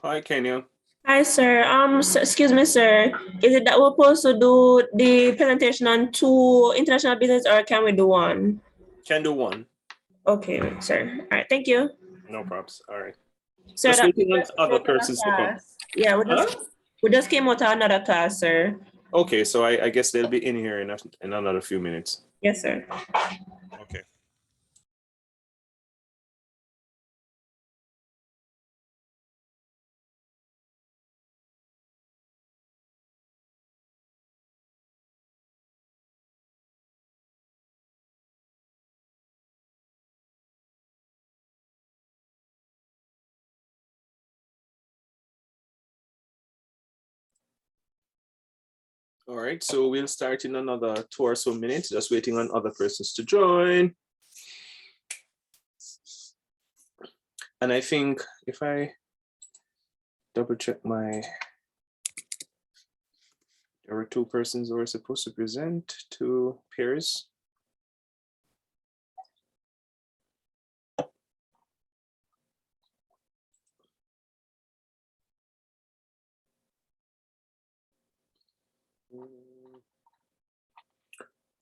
Hi, Kenya. Hi, sir. Excuse me, sir. Is it that we're supposed to do the presentation on two international business, or can we do one? Can do one. Okay, sir. All right, thank you. No props. All right. Sir, Just that we waiting on just came other out of persons to come. class. Yeah, Huh? we just came out of another class, sir. Okay, so I guess they'll be in here in another few minutes. Yes, sir. Okay. All right, so we'll start in another 2 or so minutes, just waiting on other persons to join. And I think if I double check there were two persons who were supposed to present, two peers.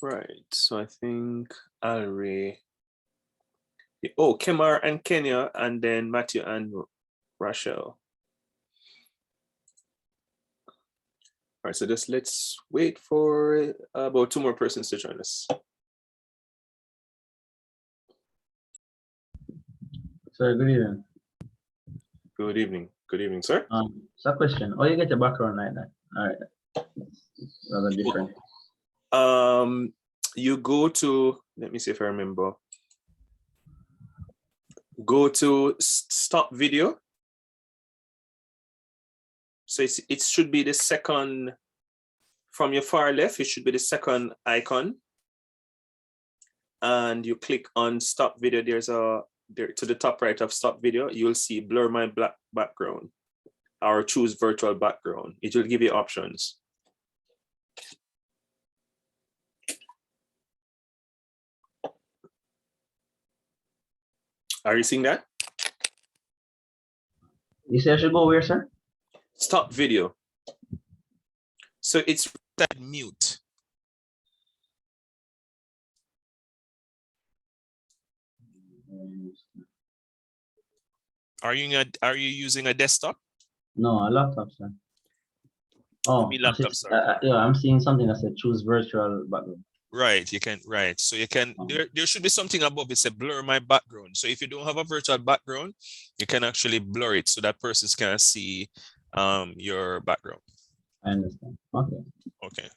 Right, so I think Alri, Kemar and Kenya, and then Matthew and Rachel. All right, so just let's wait for about two more persons to join us. Sir, good evening. Good evening. Good evening, sir. So a question. Oh, you get your background like that. All right. Rather different. You go to, let me see if I remember. Go to stop video. So it should be the second, from your far left, it should be the second icon. And you click on stop video. There's to the top right of stop video, you'll see blur my black background or choose virtual background. It will give you options. Are you seeing that? You say I should go where, sir? Stop video. So it's that mute. Are you using a desktop? No, a laptop, sir. Oh, Laptop, sorry. yeah, I'm seeing something that said choose virtual background. Right, you can, right. So you can, there should be something above it, say blur my background. So if you don't have a virtual background, you can actually blur it so that persons can see your background. I understand. Okay. Okay.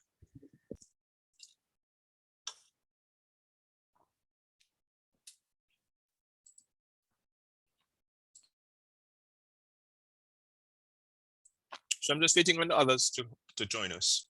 So I'm just waiting on the others to join us.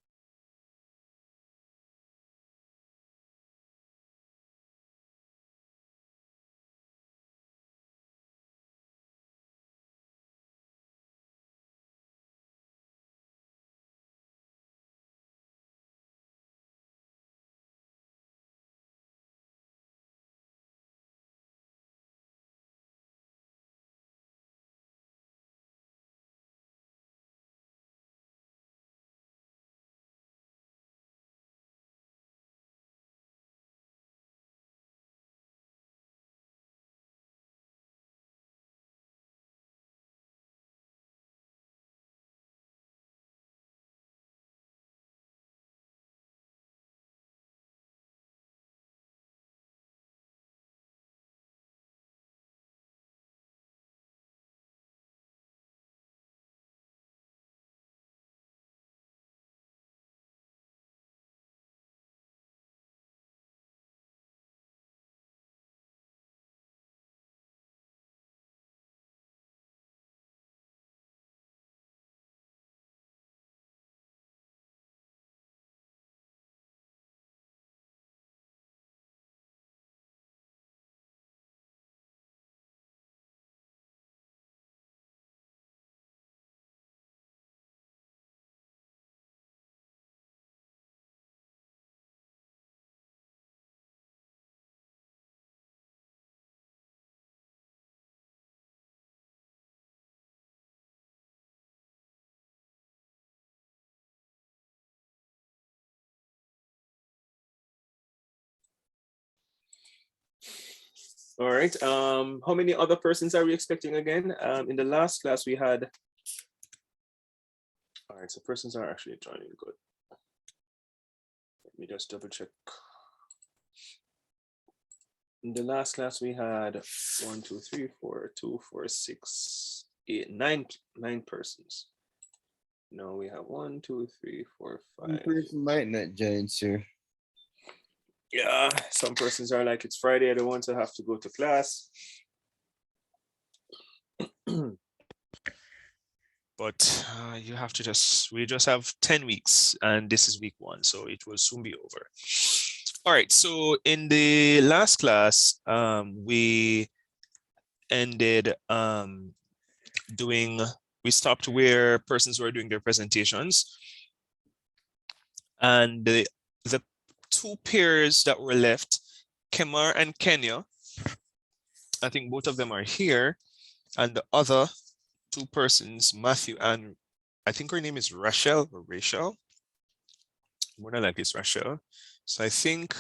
All right. How many other persons are we expecting again? In the last class we had. All right, so persons are actually joining. Good. Let me just double check. In the last class we had 1, 2, 3, 4, 2, 4, 6, 8, 9 persons. No, we have 1, 2, 3, 4, 5. One person might not join, sir. Yeah, some persons are like, it's Friday, I don't want to have to go to class. But you have to we just have 10 weeks and this is week 1, so it will soon be over. All right, so in the last class, we ended we stopped where persons were doing their presentations. And the 2 pairs that were left, Kemar and Kenya, I think both of them are here. And the other 2 persons, Matthew and I think her name is Rachel or Rachel. More than likely it's Rachel. So I think,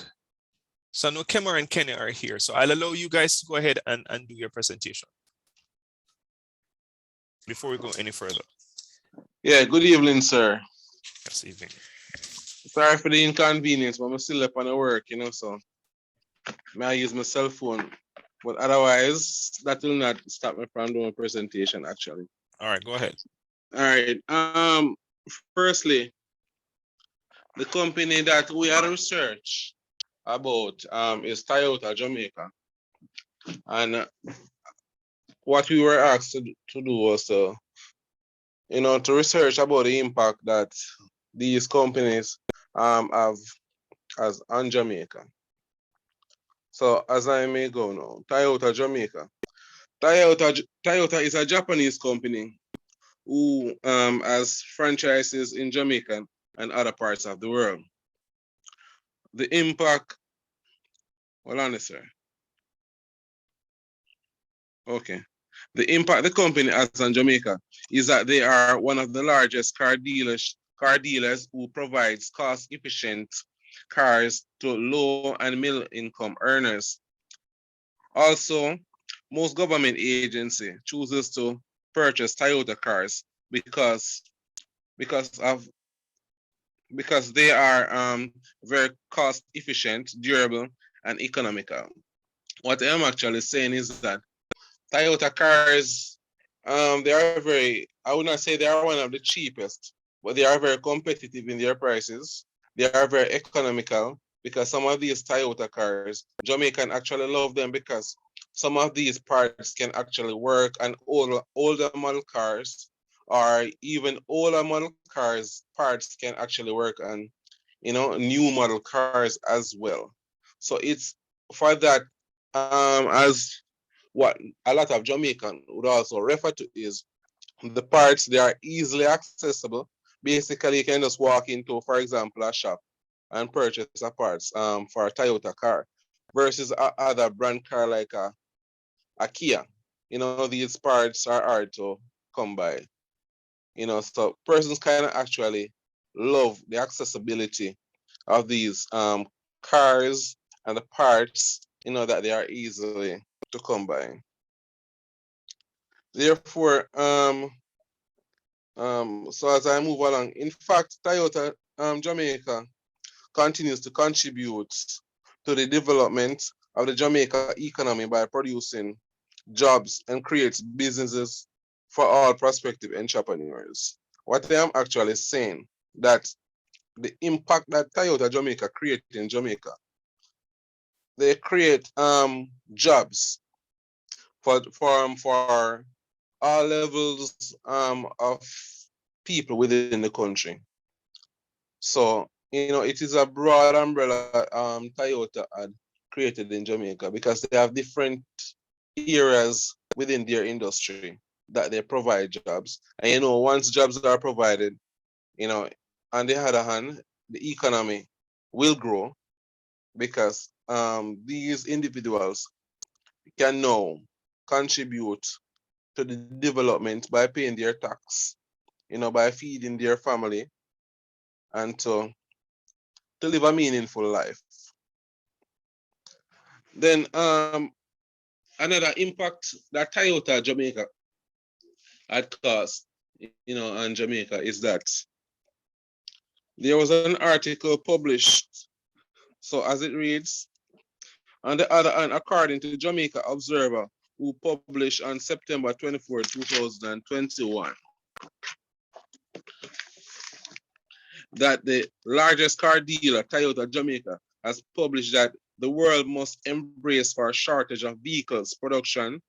so no, Kemar and Kenya are here. So I'll allow you guys to go ahead and do your presentation before we go any further. Yeah, good evening, sir. Yes, evening. Sorry for the inconvenience, but I'm still up on the work, so may I use my cell phone. But otherwise, that will not stop me from doing a presentation, actually. All right, go ahead. All right. Firstly, the company that we had research about is Toyota Jamaica. And what we were asked to do was to research about the impact that these companies have as on Jamaica. So as I may go now, Toyota Jamaica. Toyota is a Japanese company who has franchises in Jamaica and other parts of the world. The impact, hold on, sir. Okay. The impact the company has on Jamaica is that they are one of the largest car dealers who provides cost-efficient cars to low and middle income earners. Also, most government agency chooses to purchase Toyota cars because they are very cost efficient, durable, and economical. What I'm actually saying is that Toyota cars, they are I would not say they are one of the cheapest, but they are very competitive in their prices. They are very economical because some of these Toyota cars, Jamaican actually love them because some of these parts can actually work on older model cars, or even older model cars, parts can actually work on, new model cars as well. So it's for that, as what a lot of Jamaican would also refer to is the parts, they are easily accessible. Basically, you can just walk into, for example, a shop and purchase a parts for a Toyota car versus other brand car like a Kia. These parts are hard to come by. So persons kind of actually love the accessibility of these cars and the parts, that they are easily to come by. Therefore, so as I move along, in fact, Toyota Jamaica continues to contribute to the development of the Jamaica economy by producing jobs and creates businesses for all prospective entrepreneurs. What I am actually saying, that the impact that Toyota Jamaica creates in Jamaica, they create jobs for all levels of people within the country. So, it is a broad umbrella Toyota had created in Jamaica because they have different areas within their industry that they provide jobs. And, once jobs are provided, on the other hand, the economy will grow because these individuals can now contribute to the development by paying their tax, by feeding their family, and to live a meaningful life. Then another impact that Toyota Jamaica had caused, on Jamaica is that there was an article published. So as it reads, on the other hand, according to Jamaica Observer, who published on September 24, 2021, that the largest car dealer, Toyota Jamaica, has published that the world must embrace for a shortage of vehicles production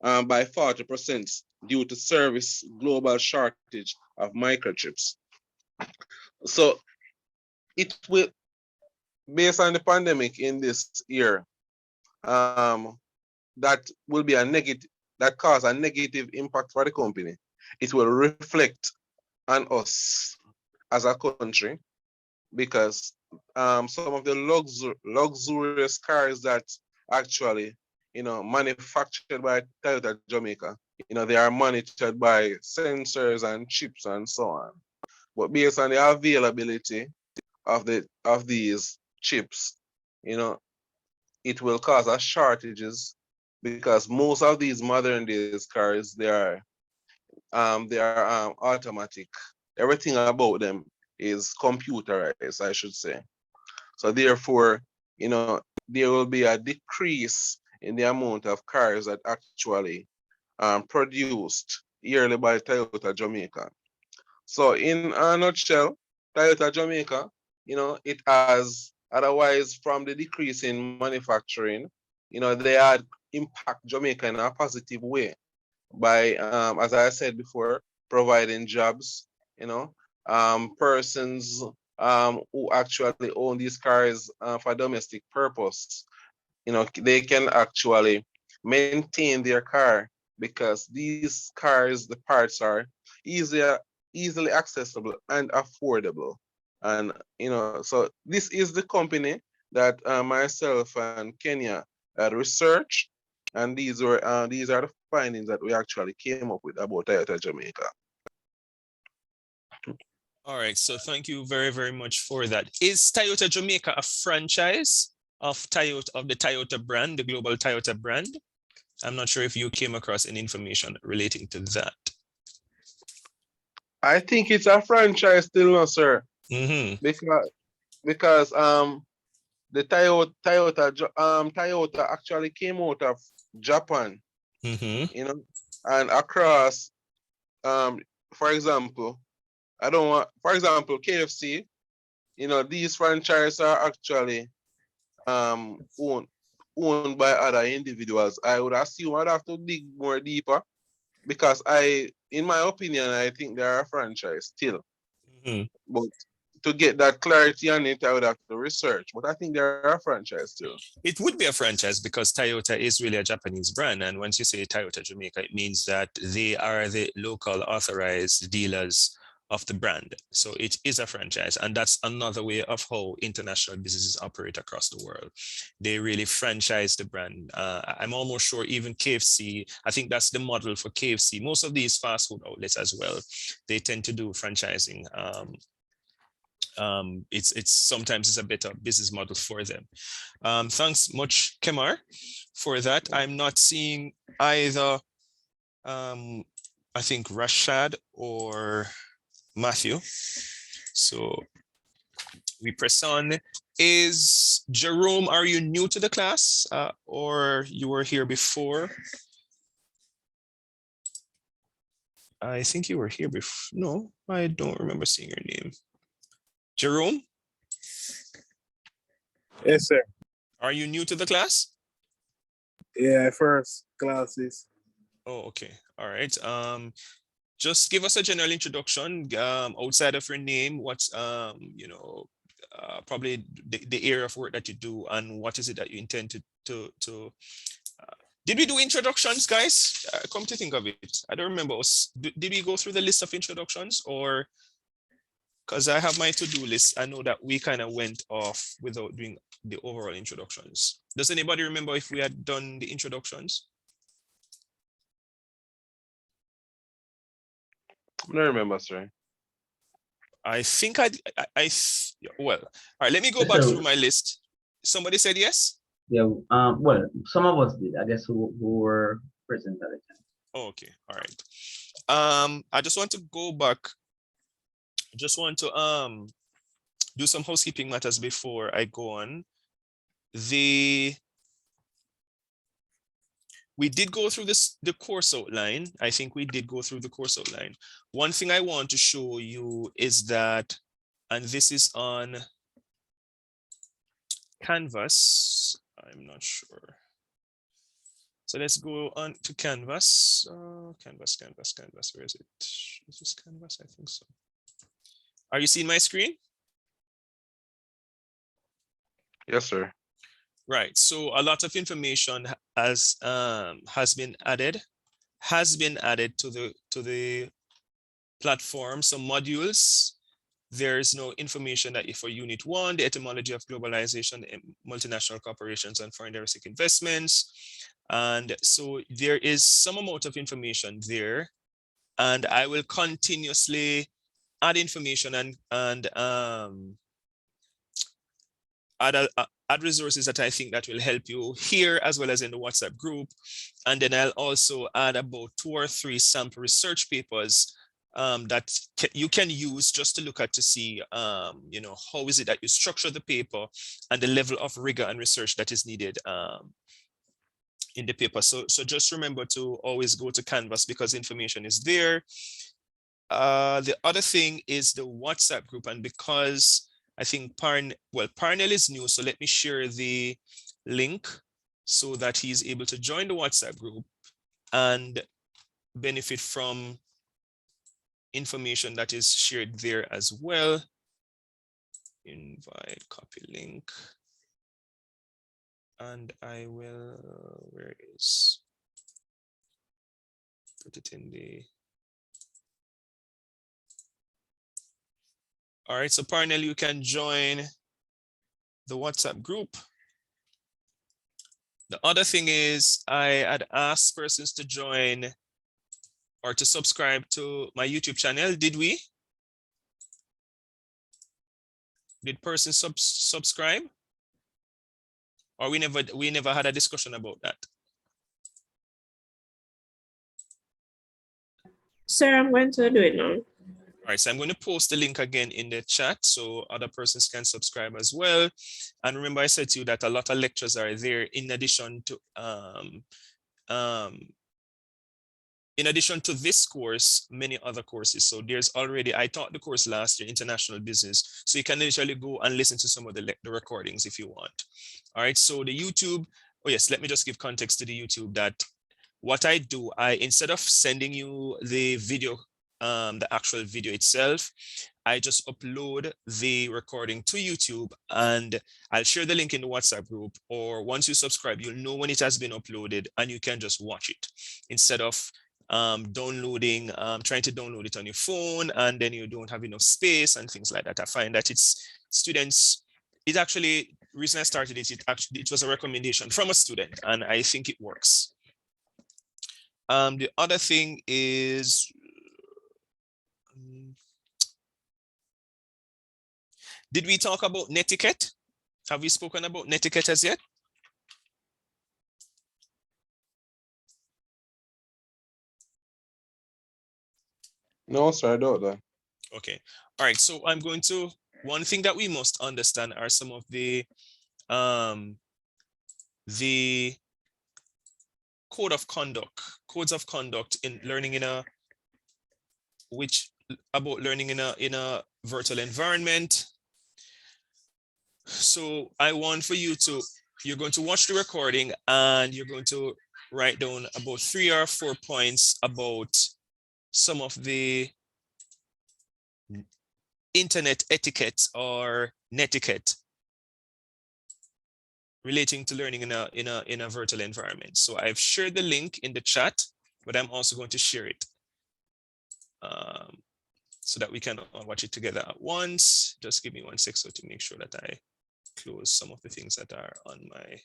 by 40% due to service global shortage of microchips. So it will, based on the pandemic in this year, that will be a negative, that cause a negative impact for the company. It will reflect on us as a country because some of the luxurious cars that actually, manufactured by Toyota Jamaica, they are monitored by sensors and chips and so on. But based on the availability of these chips, it will cause us shortages because most of these modern days cars, they are automatic. Everything about them is computerized, I should say. So therefore, there will be a decrease in the amount of cars that actually produced yearly by Toyota Jamaica. So in a nutshell, Toyota Jamaica, it has otherwise from the decrease in manufacturing, they had impact Jamaica in a positive way by, as I said before, providing jobs, persons who actually own these cars for domestic purpose, they can actually maintain their car because these cars, the parts are easily accessible and affordable. And, so this is the company that myself and Kenya had researched, and these are the findings that we actually came up with about Toyota Jamaica. All right, so thank you very, very much for that. Is Toyota Jamaica a franchise of Toyota, of the Toyota brand, the global Toyota brand? I'm not sure if you came across any information relating to that. I think it's a franchise still, no, sir. Mm-hmm. Because the Toyota actually came out of Japan, Mm-hmm. and across, for example, KFC, these franchises are actually owned by other individuals. I would assume I'd have to dig more deeper because in my opinion, I think they are a franchise still. Mm-hmm. But to get that clarity on it, I would have to research. But I think they're a franchise still. It would be a franchise because Toyota is really a Japanese brand. And once you say Toyota Jamaica, it means that they are the local authorized dealers of the brand. So it is a franchise. And that's another way of how international businesses operate across the world. They really franchise the brand. I'm almost sure even KFC, I think that's the model for KFC. Most of these fast food outlets as well, they tend to do franchising. It's sometimes a better business model for them. Thanks much, Kemar, for that. I'm not seeing either, I think Rashad or Matthew. So we press on. Is Jerome, are you new to the class or you were here before? I think you were here before. No, I don't remember seeing your name. Jerome? Yes, sir. Are you new to the class? Yeah, first classes. Oh, okay. All right. Just give us a general introduction outside of your name. What's probably the area of work that you do, and what is it that you intend to did we do introductions, guys? Come to think of it, I don't remember us. Did we go through the list of introductions, or because I have my to-do list, I know that we kind of went off without doing the overall introductions. Does anybody remember if we had done the introductions? I don't remember, sir. I think well, all right, let me go back through my list. Somebody said yes? Yeah. Well, some of us did. I guess who were present at the time. Okay, all right. I just want to go back. Just want to do some housekeeping matters before I go on. We did go through the course outline. I think we did go through the course outline. One thing I want to show you is that, and this is on Canvas. I'm not sure. So let's go on to Canvas. Canvas. Where is it? Is this Canvas? I think so. Are you seeing my screen? Yes, sir. Right. So a lot of information has been added to the platform. Some modules. There's no information that for Unit 1, the etymology of globalization, multinational corporations and foreign direct investments. And so there is some amount of information there. And I will continuously add information and add resources that I think that will help you here as well as in the WhatsApp group. And then I'll also add about 2 or 3 sample research papers that you can use just to look at to see, you know, how is it that you structure the paper and the level of rigor and research that is needed in the paper. So just remember to always go to Canvas because information is there. The other thing is the WhatsApp group, and because I think Parnell is new, so let me share the link so that he's able to join the WhatsApp group and benefit from information that is shared there as well. Invite, copy link, and I will, where is, put it in the, all right, so Parnell, you can join the WhatsApp group. The other thing is I had asked persons to join or to subscribe to my YouTube channel. Did we? Did persons subscribe? Or we never had a discussion about that? Sir, I'm going to do it now. All right, so I'm going to post the link again in the chat so other persons can subscribe as well. And remember, I said to you that a lot of lectures are there in addition to this course, many other courses. So there's already, I taught the course last year, International Business. So you can literally go and listen to some of the recordings if you want. All right, so the YouTube, oh yes, let me just give context to the YouTube that what I do, instead of sending you the video, the actual video itself, I just upload the recording to YouTube and I'll share the link in the WhatsApp group, or once you subscribe, you'll know when it has been uploaded and you can just watch it instead of trying to download it on your phone and then you don't have enough space and things like that. I find that it actually, the reason I started it was a recommendation from a student and I think it works. The other thing is, did we talk about Netiquette? Have we spoken about Netiquette as yet? No, sir, I don't know. Okay. All right. So one thing that we must understand are some of the codes of conduct in learning in a virtual environment. So I want for you to, you're going to watch the recording and you're going to write down about 3 or 4 points about some of the internet etiquette or netiquette relating to learning in a virtual environment. So I've shared the link in the chat, but I'm also going to share it so that we can all watch it together at once. Just give me 1 sec so to make sure that I close some of the things that are on my,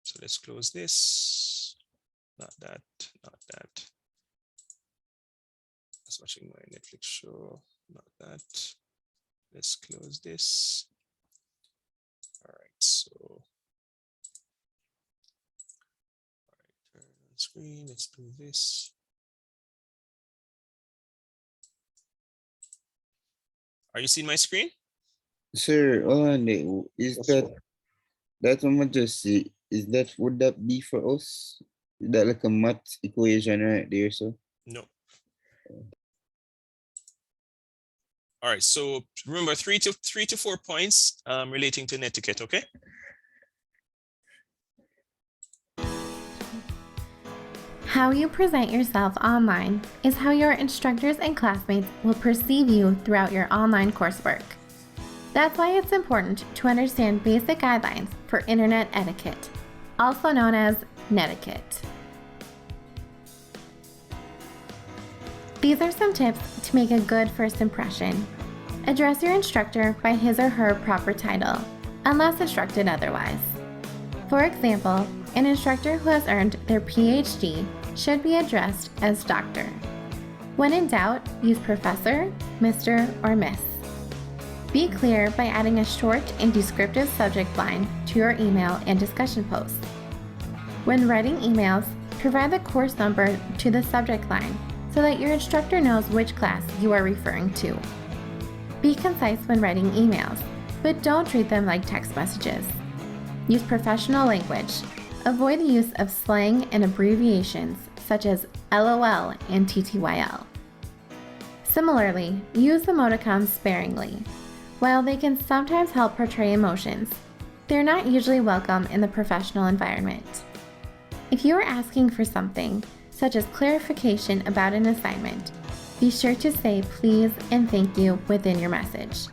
so let's close this, not that. I was watching my Netflix show, not that. Let's close this. All right, so screen. Let's do this. Are you seeing my screen? Sir, hold on there. Is Yes, that sir. that's what I'm just say? Is that would that be for us? Is that like a math equation right there, sir? No. All right, so remember 3 to 4 points relating to netiquette, okay? How you present yourself online is how your instructors and classmates will perceive you throughout your online coursework. That's why it's important to understand basic guidelines for internet etiquette, also known as Netiquette. These are some tips to make a good first impression. Address your instructor by his or her proper title, unless instructed otherwise. For example, an instructor who has earned their PhD should be addressed as Doctor. When in doubt, use Professor, Mr., or Miss. Be clear by adding a short and descriptive subject line to your email and discussion posts. When writing emails, provide the course number to the subject line so that your instructor knows which class you are referring to. Be concise when writing emails, but don't treat them like text messages. Use professional language. Avoid the use of slang and abbreviations such as LOL and TTYL. Similarly, use emoticons sparingly. While they can sometimes help portray emotions, they're not usually welcome in the professional environment. If you are asking for something, such as clarification about an assignment, be sure to say please and thank you within your message.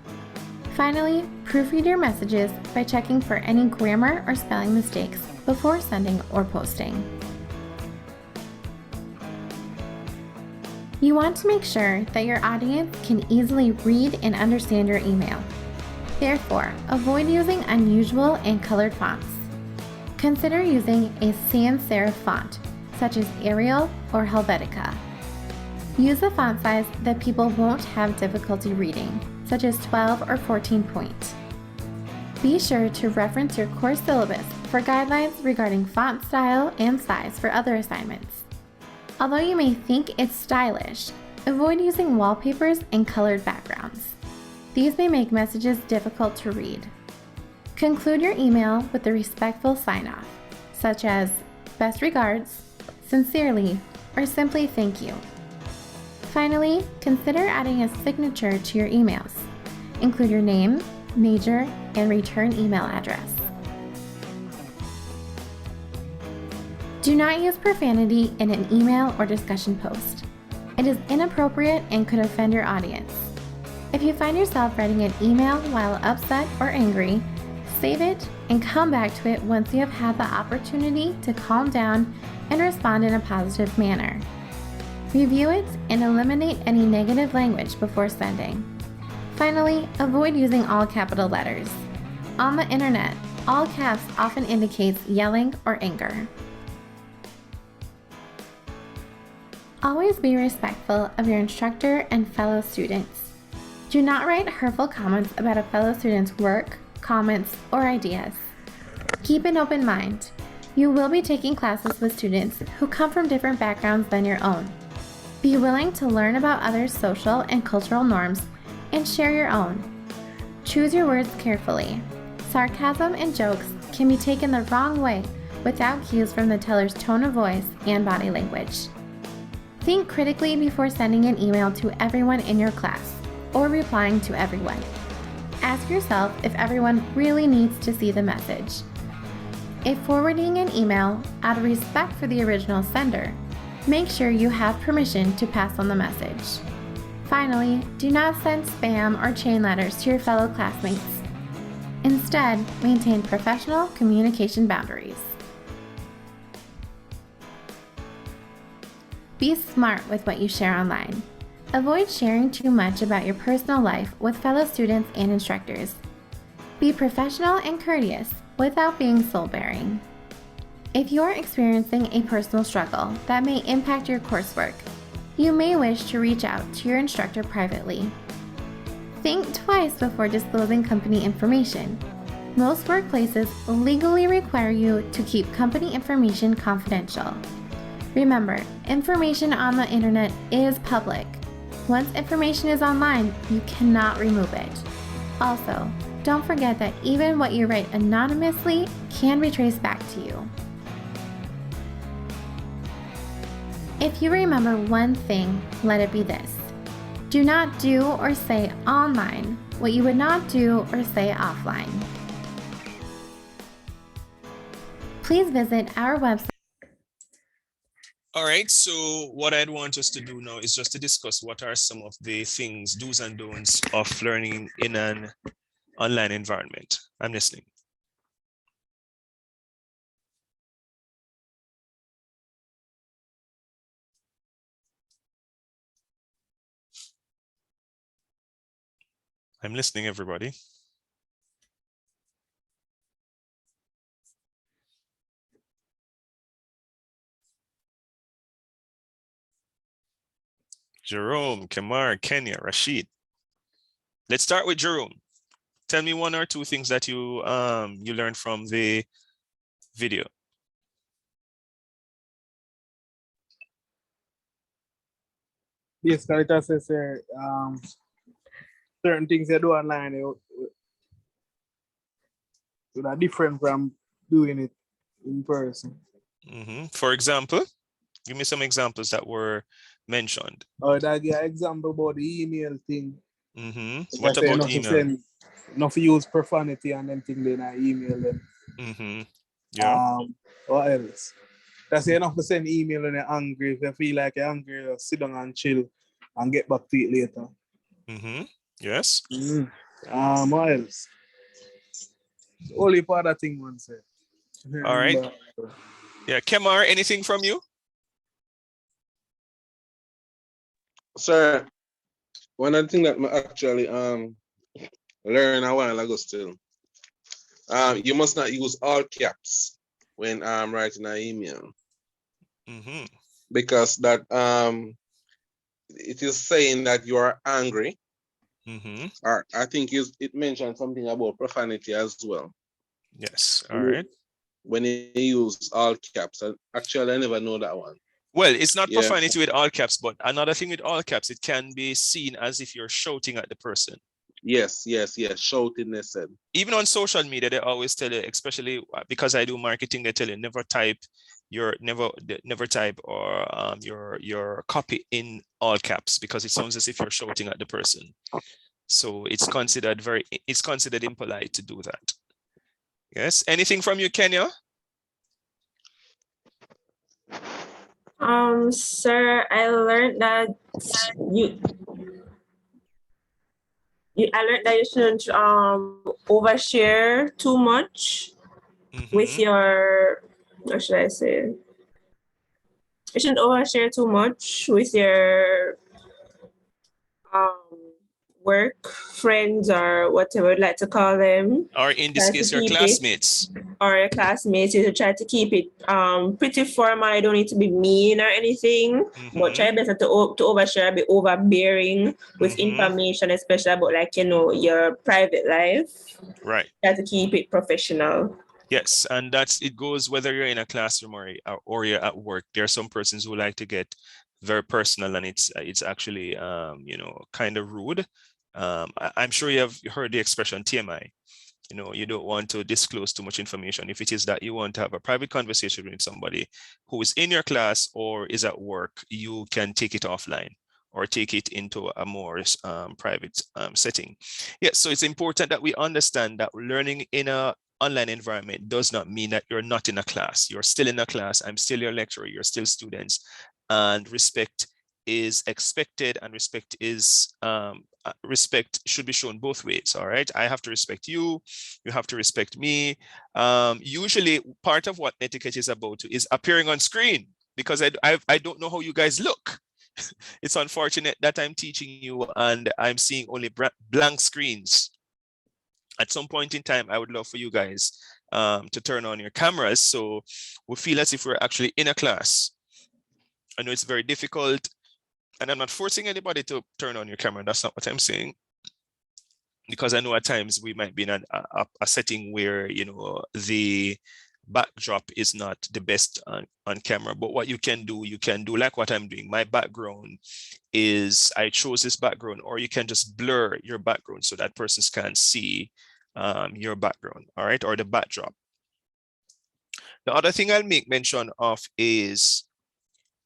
Finally, proofread your messages by checking for any grammar or spelling mistakes before sending or posting. You want to make sure that your audience can easily read and understand your email. Therefore, avoid using unusual and colored fonts. Consider using a sans serif font, such as Arial or Helvetica. Use a font size that people won't have difficulty reading, such as 12 or 14 point. Be sure to reference your course syllabus for guidelines regarding font style and size for other assignments. Although you may think it's stylish, avoid using wallpapers and colored backgrounds. These may make messages difficult to read. Conclude your email with a respectful sign-off, such as best regards, sincerely, or simply thank you. Finally, consider adding a signature to your emails. Include your name, major, and return email address. Do not use profanity in an email or discussion post. It is inappropriate and could offend your audience. If you find yourself writing an email while upset or angry, save it and come back to it once you have had the opportunity to calm down and respond in a positive manner. Review it and eliminate any negative language before sending. Finally, avoid using all capital letters. On the internet, all caps often indicates yelling or anger. Always be respectful of your instructor and fellow students. Do not write hurtful comments about a fellow student's work, comments, or ideas. Keep an open mind. You will be taking classes with students who come from different backgrounds than your own. Be willing to learn about others' social and cultural norms and share your own. Choose your words carefully. Sarcasm and jokes can be taken the wrong way without cues from the teller's tone of voice and body language. Think critically before sending an email to everyone in your class or replying to everyone. Ask yourself if everyone really needs to see the message. If forwarding an email out of respect for the original sender, make sure you have permission to pass on the message. Finally, do not send spam or chain letters to your fellow classmates. Instead, maintain professional communication boundaries. Be smart with what you share online. Avoid sharing too much about your personal life with fellow students and instructors. Be professional and courteous without being soul-bearing. If you're experiencing a personal struggle that may impact your coursework, you may wish to reach out to your instructor privately. Think twice before disclosing company information. Most workplaces legally require you to keep company information confidential. Remember, information on the internet is public. Once information is online, you cannot remove it. Also, don't forget that even what you write anonymously can be traced back to you. If you remember one thing, let it be this. Do not do or say online what you would not do or say offline. Please visit our website. All right, so what I'd want us to do now is just to discuss what are some of the things, do's and don'ts of learning in an online environment. I'm listening. I'm listening, everybody. Jerome, Kamar, Kenya, Rashid. Let's start with Jerome. Tell me one or two things that you learned from the video. Basically, it says certain things you do online are different from doing it in person. For example, give me some examples that were mentioned. Or that give an example about the email thing. What about email? Enough use profanity and then thing then I email them. Yeah. What else? That's enough to send email when you're angry. If you feel like you're angry, sit down and chill and get back to it later. Yes. What else? Only part of thing one said. All right. Yeah, Kemar, anything from you? Sir, one of the things that I actually learned a while ago still, you must not use all caps when writing an email. Because that it is saying that you are angry. Or I think it mentioned something about profanity as well. Yes. All right. When you use all caps, actually I never know that one. Well, it's not profanity with all caps, but another thing with all caps, it can be seen as if you're shouting at the person. Yes. Shouting, they said. Even on social media, they always tell you, especially because I do marketing, they tell you never type your copy in all caps because it sounds as if you're shouting at the person. So it's considered impolite to do that. Yes. Anything from you, Kenya? Sir, I learned that you shouldn't overshare too much with your, what should I say? You shouldn't overshare too much with your work friends or whatever you'd like to call them. Or in this case, your classmates. Or your classmates, you try to keep it pretty formal. You don't need to be mean or anything, but try better to overshare, be overbearing with information, especially about your private life. Right. Try to keep it professional. Yes, and it goes whether you're in a classroom or you're at work. There are some persons who like to get very personal, and it's actually kind of rude. I'm sure you have heard the expression TMI. You don't want to disclose too much information. If it is that you want to have a private conversation with somebody who is in your class or is at work, you can take it offline or take it into a more private setting. Yes, so it's important that we understand that learning in an online environment does not mean that you're not in a class. You're still in a class. I'm still your lecturer. You're still students, and respect is expected, and respect should be shown both ways. All right, I have to respect you, you have to respect me. Usually part of what Netiquette is about is appearing on screen, because I don't know how you guys look. It's unfortunate that I'm teaching you and I'm seeing only blank screens. At some point in time, I would love for you guys to turn on your cameras so we feel as if we're actually in a class. I know it's very difficult, and I'm not forcing anybody to turn on your camera. That's not what I'm saying. Because I know at times we might be in a setting where, the backdrop is not the best on camera. But what you can do like what I'm doing. My background is, I chose this background, or you can just blur your background so that persons can't see your background, all right, or the backdrop. The other thing I'll make mention of is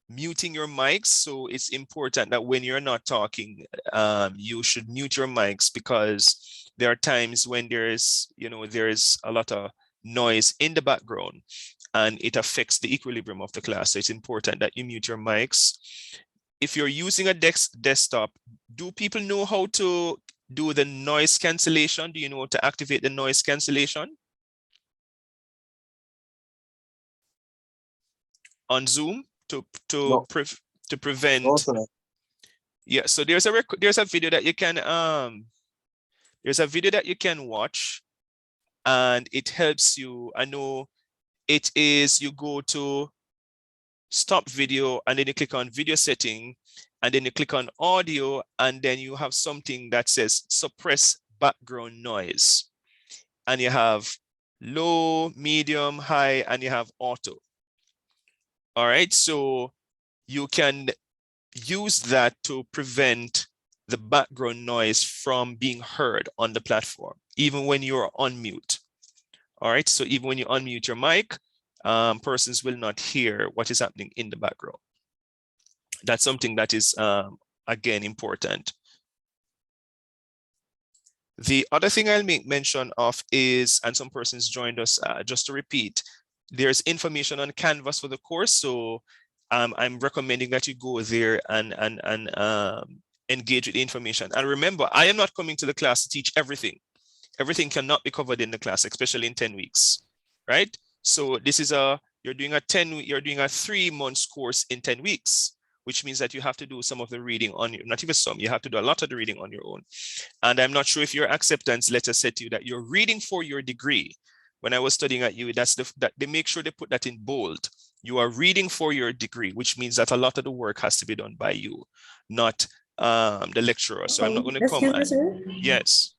muting your mics. So it's important that when you're not talking, you should mute your mics, because there are times when there's a lot of noise in the background and it affects the equilibrium of the class. So it's important that you mute your mics. If you're using a desktop, do people know how to do the noise cancellation? Do you know how to activate the noise cancellation on Zoom to prevent? Also, Yeah, so there's a video that you can watch, and it helps you. I know it is, you go to stop video, and then you click on video setting, and then you click on audio, and then you have something that says suppress background noise, and you have low, medium, high, and you have auto. All right, so you can use that to prevent the background noise from being heard on the platform, even when you're on mute. All right, so even when you unmute your mic, persons will not hear what is happening in the background. That's something that is, again, important. The other thing I'll make mention of is, and some persons joined us, just to repeat, there's information on Canvas for the course. So I'm recommending that you go there and engage with the information. And remember, I am not coming to the class to teach everything. Everything cannot be covered in the class, especially in 10 weeks, right? So this is you're doing a 3-month course in 10 weeks, which means that you have to do some of the reading on your, not even some, you have to do a lot of the reading on your own. And I'm not sure if your acceptance letter said to you that you're reading for your degree. When I was studying at UWI, that they make sure they put that in bold. You are reading for your degree, which means that a lot of the work has to be done by you, not the lecturer. So I'm not going to come Excuse me, and, sir? yes.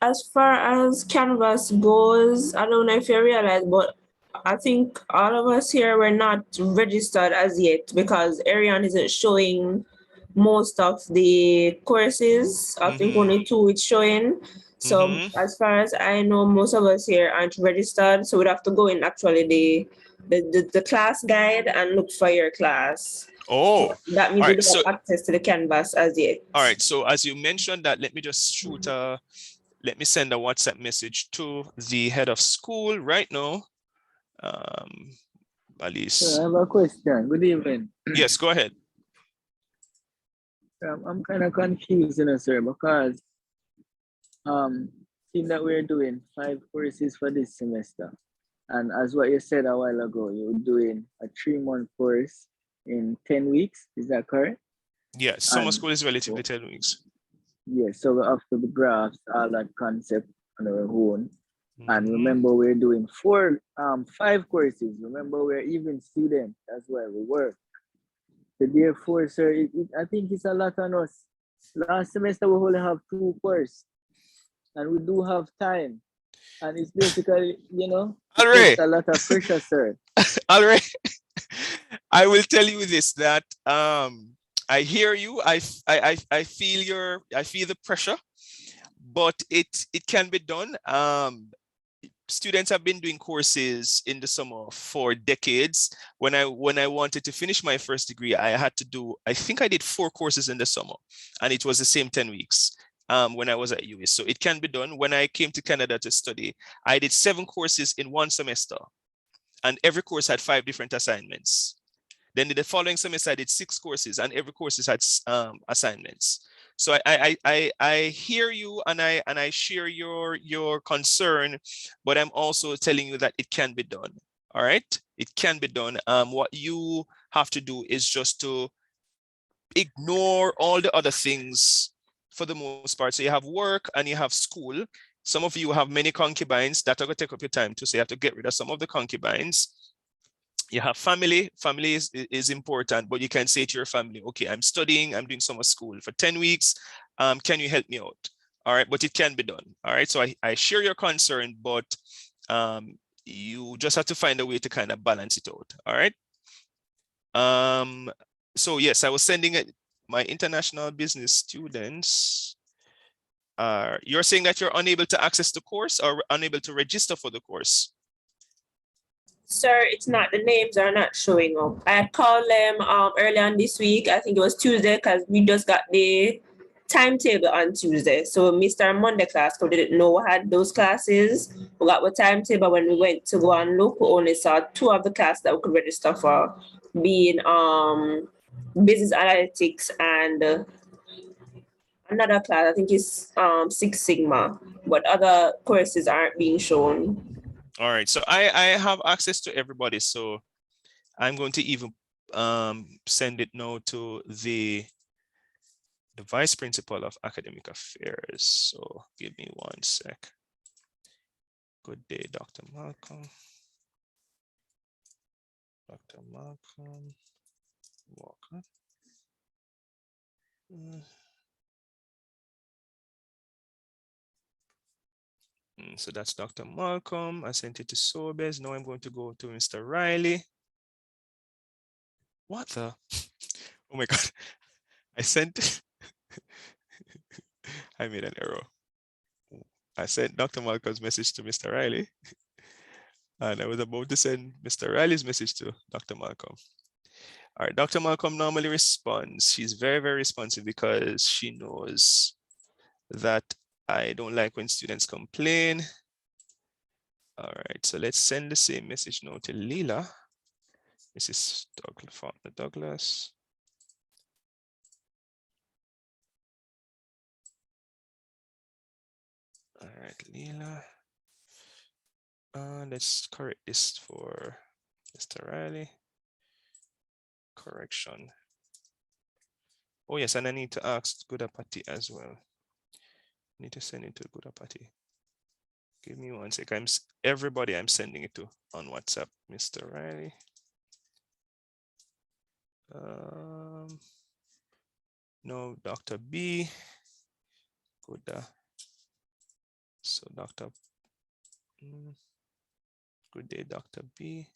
As far as Canvas goes, I don't know if you realize, but I think all of us here were not registered as yet, because Ariane isn't showing most of the courses. I think only 2 it's showing. So as far as I know, most of us here aren't registered. So we'd have to go in actually the class guide and look for your class. Oh, That means all we right. don't have access to the Canvas as yet. All right. So as you mentioned that, let me just let me send a WhatsApp message to the head of school right now. Alice. I have a question. Good evening. Yes, go ahead. I'm kind of confused, sir, because seeing that we're doing 5 courses for this semester, and as what you said a while ago, you're doing a 3-month course in 10 weeks. Is that correct? Yes, summer school is relatively 10 weeks. Yes, so we have to grasp all that concept on our own. And remember, we're doing 5 courses. Remember, we're even students as well. We work. So therefore, sir, I think it's a lot on us. Last semester, we only have 2 courses. And we do have time. And it's basically, it's a lot of pressure, sir. All right. I will tell you this, that I hear you. I feel the pressure, but it can be done. Students have been doing courses in the summer for decades. When I wanted to finish my first degree, I think I did 4 courses in the summer, and it was the same 10 weeks when I was at UWI. So it can be done. When I came to Canada to study, I did 7 courses in 1 semester, and every course had 5 different assignments. Then the following semester, I did 6 courses, and every course had assignments. So I hear you, and I share your concern, but I'm also telling you that it can be done. All right, it can be done. What you have to do is just to ignore all the other things for the most part. So you have work and you have school. Some of you have many concubines that are going to take up your time too. So you have to get rid of some of the concubines. You have family. Family is important, but you can say to your family, okay, I'm studying, I'm doing summer school for 10 weeks. Can you help me out? All right, but it can be done. All right, so I share your concern, but you just have to find a way to kind of balance it out. All right. So yes, I was sending it my international business students. You're saying that you're unable to access the course or unable to register for the course? Sir, it's not, the names are not showing up. I had called them earlier on this week. I think it was Tuesday, because we just got the timetable on Tuesday. So Mr. Monday class, because we didn't know we had those classes. We got the timetable. When we went to go and look, we only saw 2 of the classes that we could register for, being business analytics and another class, I think is Six Sigma, but other courses aren't being shown. All right, so I have access to everybody, so I'm going to even send it now to the vice principal of academic affairs. So give me 1 sec. Good day, Dr. Malcolm. Dr. Malcolm Walker. So that's Dr. Malcolm. I sent it to Sobes. Now I'm going to go to Mr. Riley. What the? Oh my God. I sent, I made an error. I sent Dr. Malcolm's message to Mr. Riley. And I was about to send Mr. Riley's message to Dr. Malcolm. All right, Dr. Malcolm normally responds. She's very, very responsive because she knows that I don't like when students complain. All right, so let's send the same message now to Leela. This is Douglas. All right, Leela. Let's correct this for Mr. Riley. Correction. Oh yes, and I need to ask Gudapati as well. I need to send it to Gudapati. Give me 1 sec. Everybody I'm sending it to on WhatsApp. Mr. Riley. No, Dr. B. Good. So Dr. Good day, Dr. B.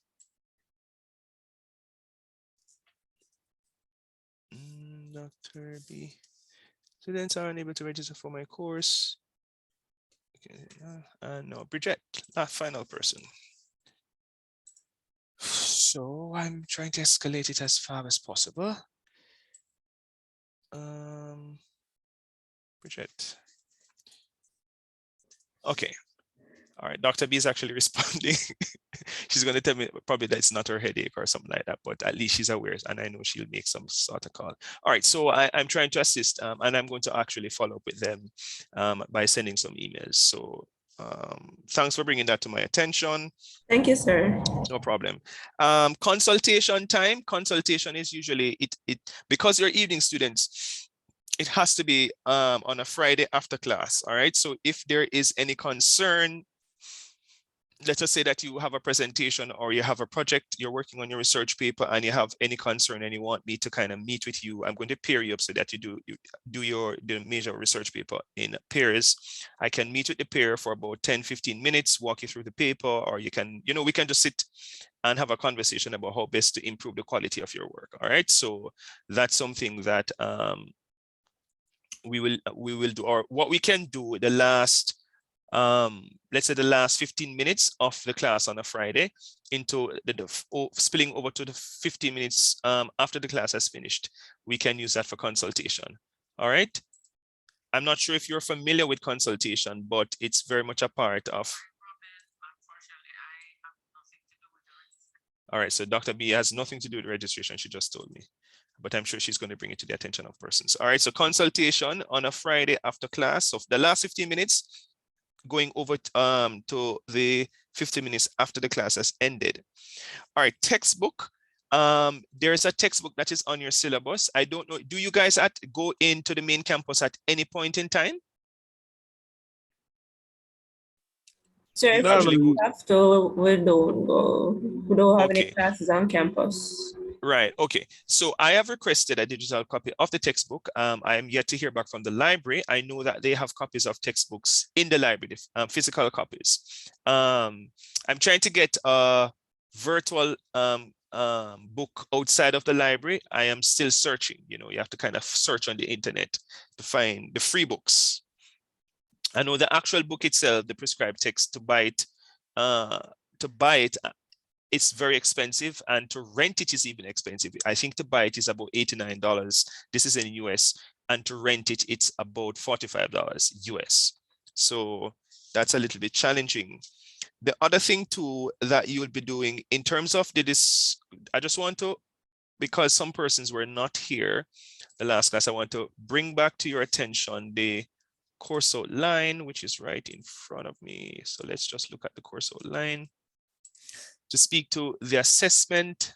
Dr. B. Students are unable to register for my course. Okay, no, Bridget, not final person. So I'm trying to escalate it as far as possible. Bridget. Okay. All right, Dr. B is actually responding. She's going to tell me probably that it's not her headache or something like that, but at least she's aware and I know she'll make some sort of call. All right, so I'm trying to assist and I'm going to actually follow up with them by sending some emails. So thanks for bringing that to my attention. Thank you, sir. No problem. Consultation time. Consultation is usually because you're evening students, it has to be on a Friday after class. All right. So if there is any concern, let us say that you have a presentation or you have a project, you're working on your research paper and you have any concern and you want me to kind of meet with you, I'm going to pair you up so that you do your major research paper in pairs. I can meet with the pair for about 10-15 minutes, walk you through the paper, or you can, we can just sit and have a conversation about how best to improve the quality of your work. All right. So that's something that we will do, or what we can do the last let's say the last 15 minutes of the class on a Friday into spilling over to the 15 minutes after the class has finished. We can use that for consultation. All right. I'm not sure if you're familiar with consultation, but it's very much a part of. All right. So Dr. B has nothing to do with registration. She just told me, but I'm sure she's going to bring it to the attention of persons. All right. So consultation on a Friday after class of the last 15 minutes. Going over to the 50 minutes after the class has ended. All right, textbook. There's a textbook that is on your syllabus. I don't know, do you guys go into the main campus at any point in time? Sir, if we have to, we don't go. We don't have any classes on campus. Right. Okay. So I have requested a digital copy of the textbook. I am yet to hear back from the library. I know that they have copies of textbooks in the library, physical copies. I'm trying to get a virtual book outside of the library. I am still searching. You know, you have to kind of search on the internet to find the free books. I know the actual book itself, the prescribed text, to buy it, it's very expensive, and to rent it is even expensive. I think to buy it is about $89. This is in US, and to rent it, it's about $45 US. So that's a little bit challenging. The other thing too that you will be doing in terms of I just want to, because some persons were not here the last class, I want to bring back to your attention the course outline, which is right in front of me. So let's just look at the course outline. To speak to the assessment.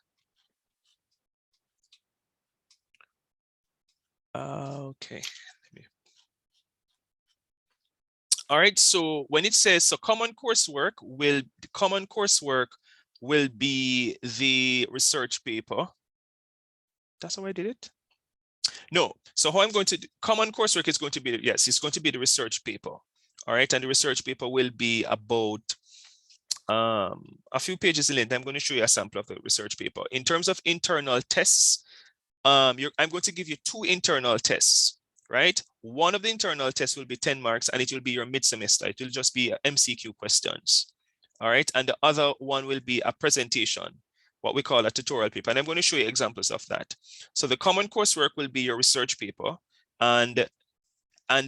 Okay. All right, so when it says, so common coursework will be the research paper. That's how I did it? No, so how I'm going to do, common coursework is going to be, yes, it's going to be the research paper. All right, and the research paper will be about a few pages in length. I'm going to show you a sample of the research paper. In terms of internal tests, I'm going to give you 2 internal tests, right? One of the internal tests will be 10 marks, and it will be your mid-semester. It will just be MCQ questions, all right? And the other one will be a presentation, what we call a tutorial paper. And I'm going to show you examples of that. So the common coursework will be your research paper, and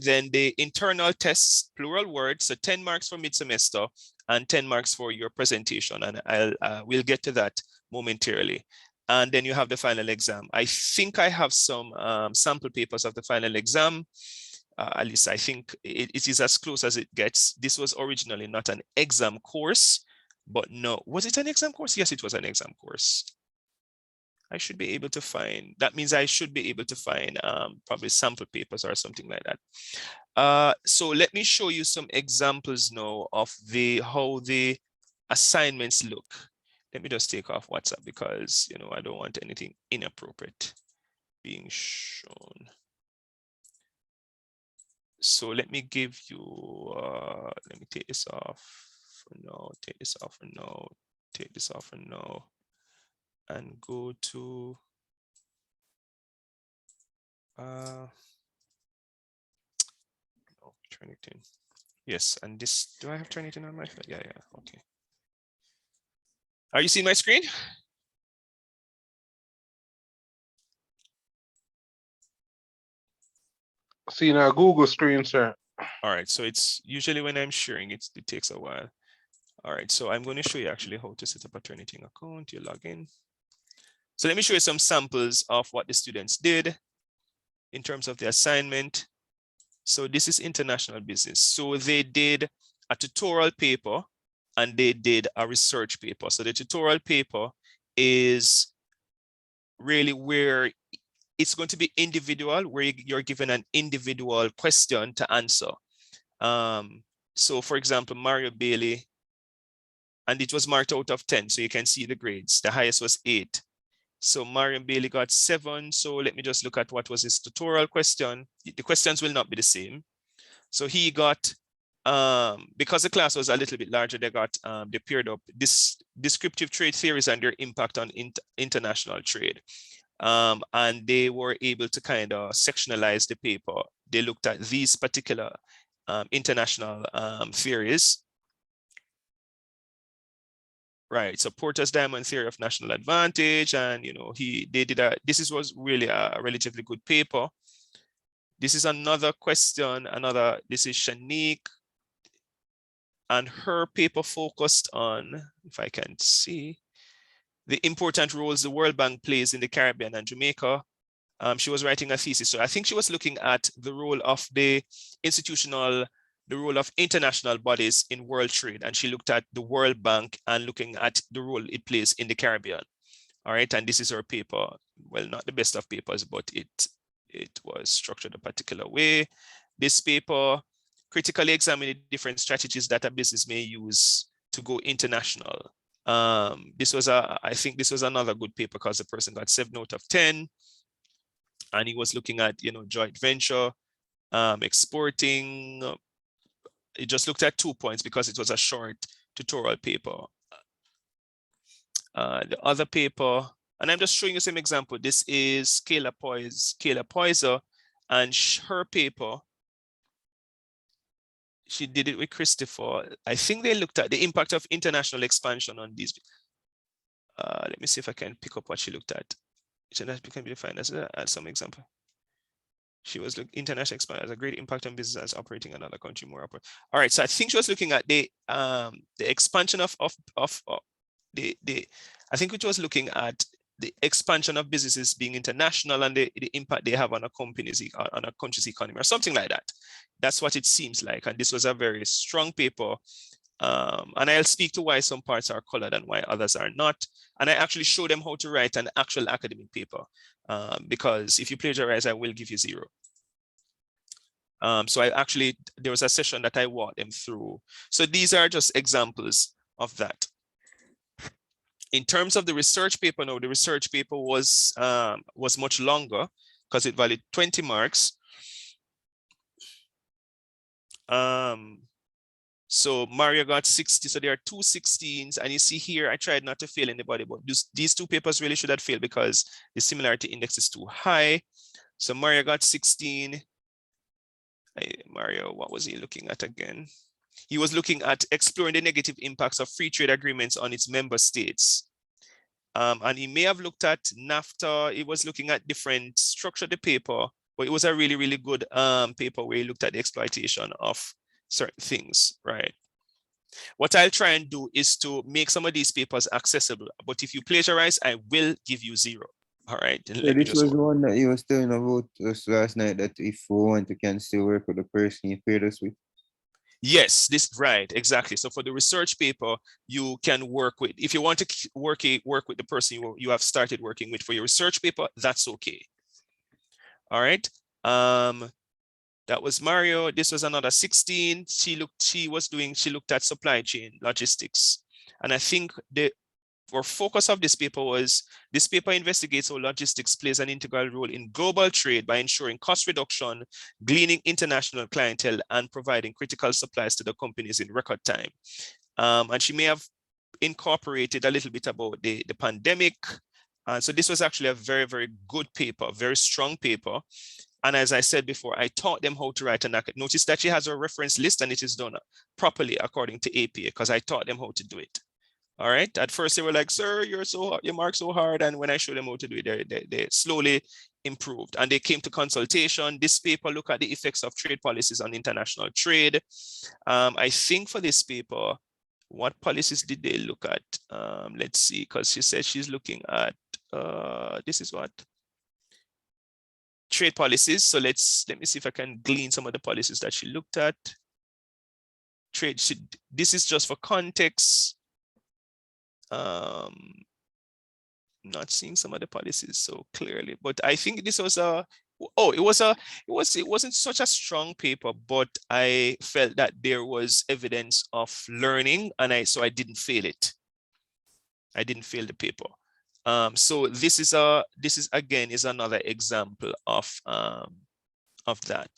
then the internal tests, plural words, so 10 marks for mid-semester and 10 marks for your presentation. And we'll get to that momentarily. And then you have the final exam. I think I have some sample papers of the final exam. At least I think it is as close as it gets. This was originally not an exam course, but no, was it an exam course? Yes, it was an exam course. I should be able to find, that means I should be able to find probably sample papers or something like that. So let me show you some examples now of how the assignments look. Let me just take off WhatsApp because, you know, I don't want anything inappropriate being shown. So let me give you, let me take this off for now, take this off for now, take this off for now, and go to, no, Turnitin. Yes, and this, do I have Turnitin on my phone? Yeah, okay. Are you seeing my screen? Seeing our Google screen, sir. All right, so it's usually when I'm sharing, it takes a while. All right, so I'm going to show you actually how to set up a Turnitin account. You log in. So let me show you some samples of what the students did in terms of the assignment. So this is international business. So they did a tutorial paper and they did a research paper. So the tutorial paper is really where it's going to be individual, where you're given an individual question to answer. So for example, Mario Bailey, and it was marked out of 10. So you can see the grades. The highest was 8. So Mario Bailey got 7. So let me just look at what was his tutorial question. The questions will not be the same. So he got, because the class was a little bit larger, they paired up this descriptive trade theories and their impact on international trade. And they were able to kind of sectionalize the paper. They looked at these particular international theories. Right, so Porter's diamond theory of national advantage, and you know, this was really a relatively good paper. This is another question, this is Shanique, and her paper focused on, if I can see, the important roles the World Bank plays in the Caribbean and Jamaica. She was writing a thesis, so I think she was looking at the role of the role of international bodies in world trade, and she looked at the World Bank and looking at the role it plays in the Caribbean. All right, and this is her paper. Well, not the best of papers, but it was structured a particular way. This paper critically examined the different strategies that a business may use to go international. I think this was another good paper because the person got 7 out of 10, and he was looking at, joint venture, exporting. He just looked at 2 points because it was a short tutorial paper. The other paper, and I'm just showing you some example. This is Kayla Poyser, and her paper, she did it with Christopher. I think they looked at the impact of international expansion on these. Let me see if I can pick up what she looked at. International can be defined as some example. She was looking international expansion has a great impact on businesses operating in another country more. All right, so I think she was looking at the expansion of the I think it was looking at the expansion of businesses being international and the impact they have on a country's economy or something like that. That's what it seems like. And this was a very strong paper. And I'll speak to why some parts are colored and why others are not. And I actually show them how to write an actual academic paper, because if you plagiarize, I will give you 0. So there was a session that I walked them through. So these are just examples of that. In terms of the research paper, the research paper was much longer because it valued 20 marks. So Mario got 60, so there are 2 16s, and you see here, I tried not to fail anybody, but these 2 papers really should have failed because the similarity index is too high. So Mario got 16. Mario, what was he looking at again? He was looking at exploring the negative impacts of free trade agreements on its member states. And he may have looked at NAFTA. He was looking at different structure of the paper, but it was a really, really good paper where he looked at the exploitation of certain things, right? What I'll try and do is to make some of these papers accessible, but if you plagiarize, I will give you 0. All right. So this was the one that you was telling about us last night, that if we want, you can still work with the person you paired us with. Yes, right, exactly. So for the research paper, you can work with, if you want to work with the person you have started working with for your research paper, that's okay. All right. That was Mario. This was another 16. She looked at supply chain logistics. And I think our focus of this paper was, this paper investigates how logistics plays an integral role in global trade by ensuring cost reduction, gleaning international clientele, and providing critical supplies to the companies in record time. And she may have incorporated a little bit about the pandemic. So this was actually a very, very good paper, very strong paper. And as I said before, I taught them how to write an academic. Notice that she has a reference list and it is done properly according to APA because I taught them how to do it. All right. At first they were like, sir, you mark so hard. And when I showed them how to do it, they slowly improved and they came to consultation. This paper looked at the effects of trade policies on international trade. I think for this paper, what policies did they look at? Let's see, because she said she's looking at, this is what? Trade policies. So let me see if I can glean some of the policies that she looked at. This is just for context. Not seeing some of the policies so clearly, but I think this was it wasn't such a strong paper, but I felt that there was evidence of learning, and so I didn't fail it. I didn't fail the paper. So this is again another example of that.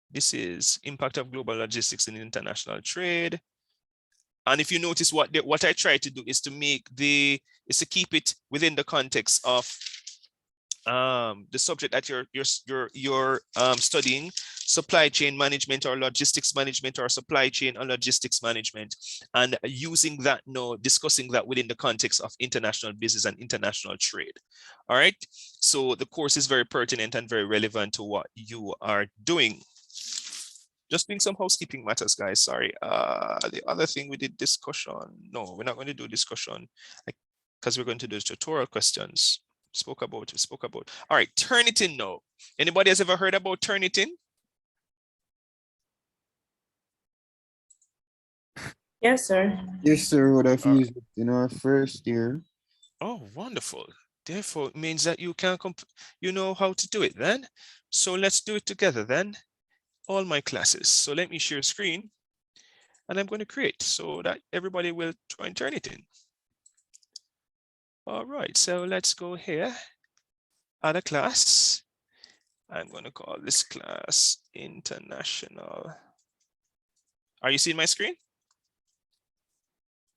This is impact of global logistics in international trade. And if you notice, what I try to do is to keep it within the context of the subject that you're studying, supply chain management or logistics management or supply chain or logistics management, and using that discussing that within the context of international business and international trade. All right. So the course is very pertinent and very relevant to what you are doing. Just doing some housekeeping matters, guys. Sorry. The other thing we did discussion. No, we're not going to do discussion because we're going to do tutorial questions. Spoke about. All right, Turnitin now. Anybody has ever heard about Turnitin? Yes, sir. Yes, sir. What I've used it in our first year. Oh, wonderful. Therefore, it means that you can you know how to do it then. So let's do it together then. All my classes. So let me share screen. and I'm going to create so that everybody will join Turnitin. All right, so let's go here. Add a class. I'm going to call this class International. Are you seeing my screen?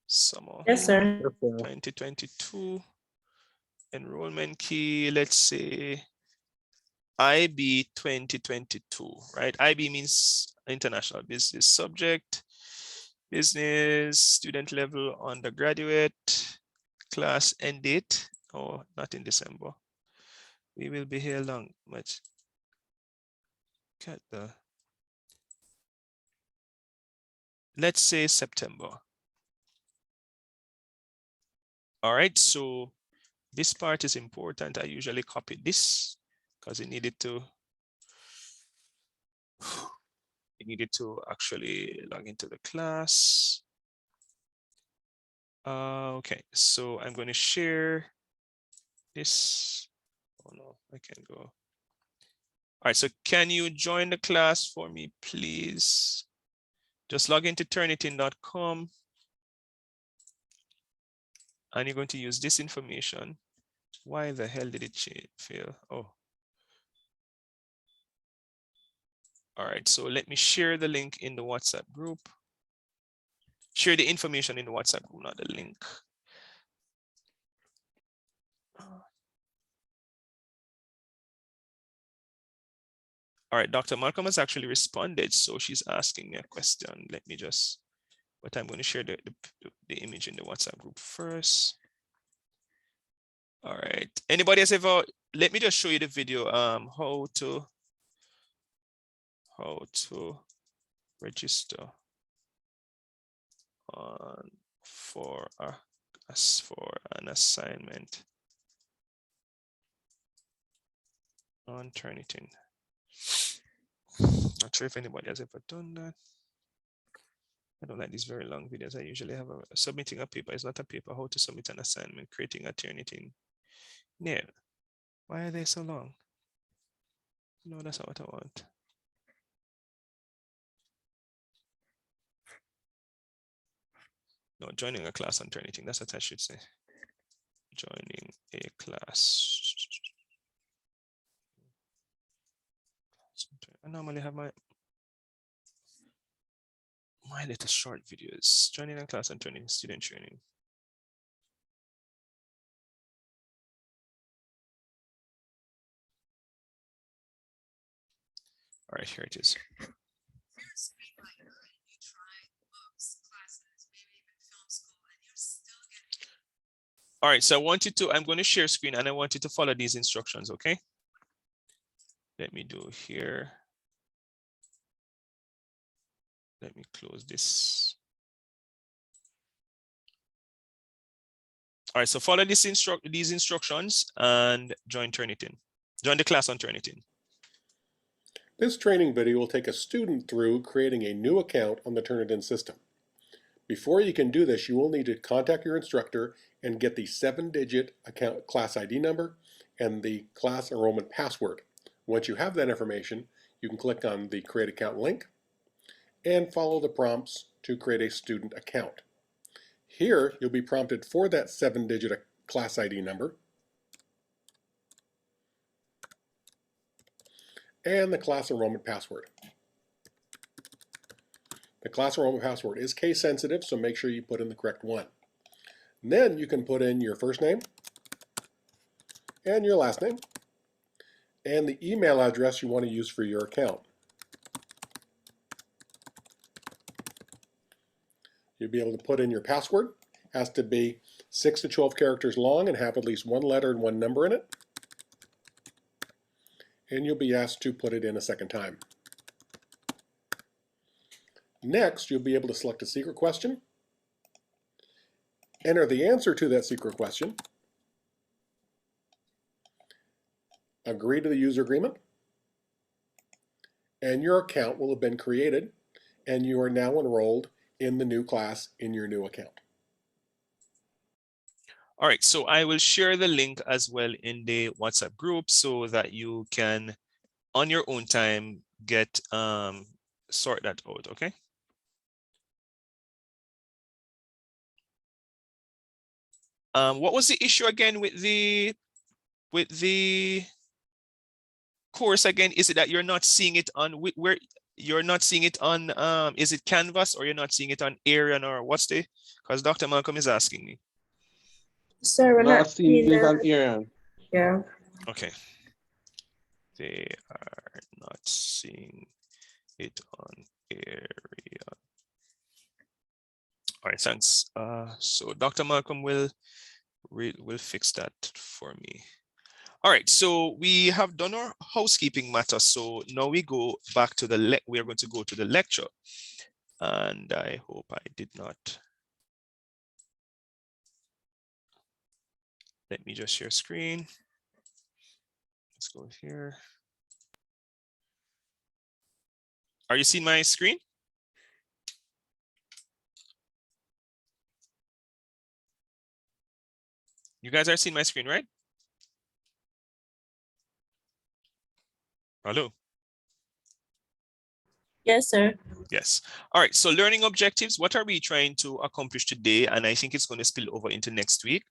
Summer Yes, sir. 2022. Enrollment key, let's say IB 2022, right? IB means International Business Subject, Business, Student Level, Undergraduate, Class End Date, or not in December. We will be here long, but let's say September. All right, so this part is important. I usually copy this because it needed to actually log into the class. Okay, so I'm going to share this. Oh no, I can't go. All right, so can you join the class for me, please? Just log into Turnitin.com and you're going to use this information. Why the hell did it fail? Oh. All right, so let me share the link in the WhatsApp group. Share the information in the WhatsApp group, not the link. All right, Dr. Malcolm has actually responded, so she's asking me a question. Let me just, but I'm going to share the image in the WhatsApp group first. All right, anybody else ever, let me just show you the video, how to register on for an assignment on Turnitin. Not sure if anybody has ever done that. I don't like these very long videos. I usually have submitting a paper. It's not a paper. How to submit an assignment, creating a Turnitin. No, why are they so long? No, that's not what I want. No, joining a class on Turnitin. That's what I should say. Joining a class. I normally have my little short videos. Joining a class on Turnitin, student training. All right, here it is. All right, so I'm going to share screen and I want you to follow these instructions, okay? Let me do here. Let me close this. All right, so follow these instructions and join Turnitin. Join the class on Turnitin. This training video will take a student through creating a new account on the Turnitin system. Before you can do this, you will need to contact your instructor and get the 7-digit account class ID number and the class enrollment password. Once you have that information, you can click on the Create Account link and follow the prompts to create a student account. Here, you'll be prompted for that 7-digit class ID number and the class enrollment password. The class enrollment password is case sensitive, so make sure you put in the correct one. And then you can put in your first name and your last name and the email address you want to use for your account. You'll be able to put in your password. It has to be 6 to 12 characters long and have at least one letter and one number in it. And you'll be asked to put it in a second time. Next, you'll be able to select a secret question, enter the answer to that secret question, agree to the user agreement, and your account will have been created and you are now enrolled in the new class in your new account. All right, so I will share the link as well in the WhatsApp group so that you can, on your own time, get sort that out, okay? What was the issue again with the course again? Is it that you're not seeing it on where you're not seeing it on is it Canvas, or you're not seeing it on Arian, or what's the, because Dr. Malcolm is asking me. Sir, we're Not not seeing seeing it on Aaron. yeah. Okay. They are not seeing it on area. All right, thanks. So Dr. Malcolm will fix that for me. All right, so we have done our housekeeping matter. So now we go back to the we are going to go to the lecture. And I hope I did not. Let me just share screen. Let's go here. Are you seeing my screen? You guys are seeing my screen, right? Hello. Yes, sir. Yes. All right. So learning objectives, what are we trying to accomplish today? And I think it's going to spill over into next week.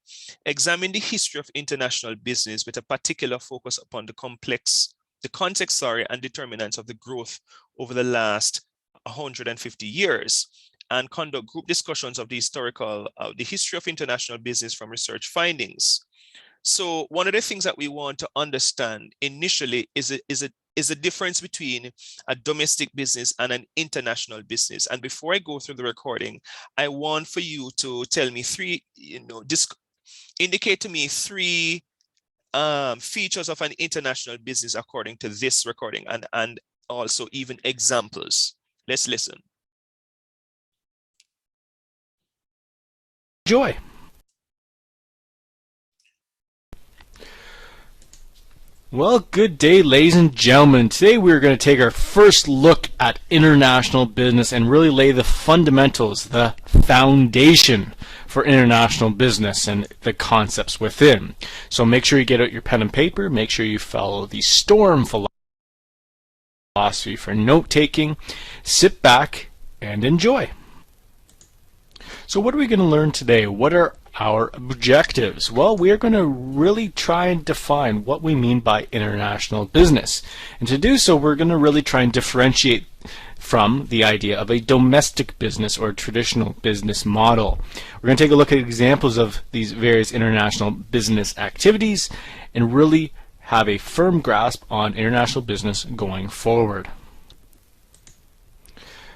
Examine the history of international business with a particular focus upon the context, and determinants of the growth over the last 150 years, and conduct group discussions of the history of international business from research findings. So one of the things that we want to understand initially is the difference between a domestic business and an international business. And before I go through the recording, I want for you to tell me indicate to me three features of an international business according to this recording, and also even examples. Let's listen. Enjoy. Well, good day, ladies and gentlemen. Today we're going to take our first look at international business and really lay the fundamentals, the foundation for international business and the concepts within. So make sure you get out your pen and paper. Make sure you follow the STORM philosophy for note-taking. Sit back and enjoy. So what are we going to learn today? What are our objectives? Well, we are going to really try and define what we mean by international business. And to do so, we're going to really try and differentiate from the idea of a domestic business or traditional business model. We're going to take a look at examples of these various international business activities and really have a firm grasp on international business going forward.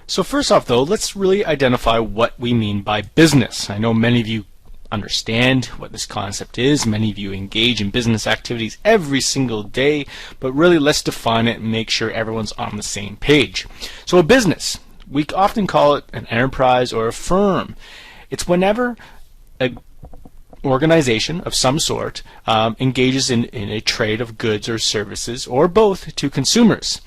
So first off, though, let's really identify what we mean by business. I know many of you understand what this concept is. Many of you engage in business activities every single day, but really let's define it and make sure everyone's on the same page. So a business, we often call it an enterprise or a firm. It's whenever an organization of some sort engages in a trade of goods or services, or both, to consumers.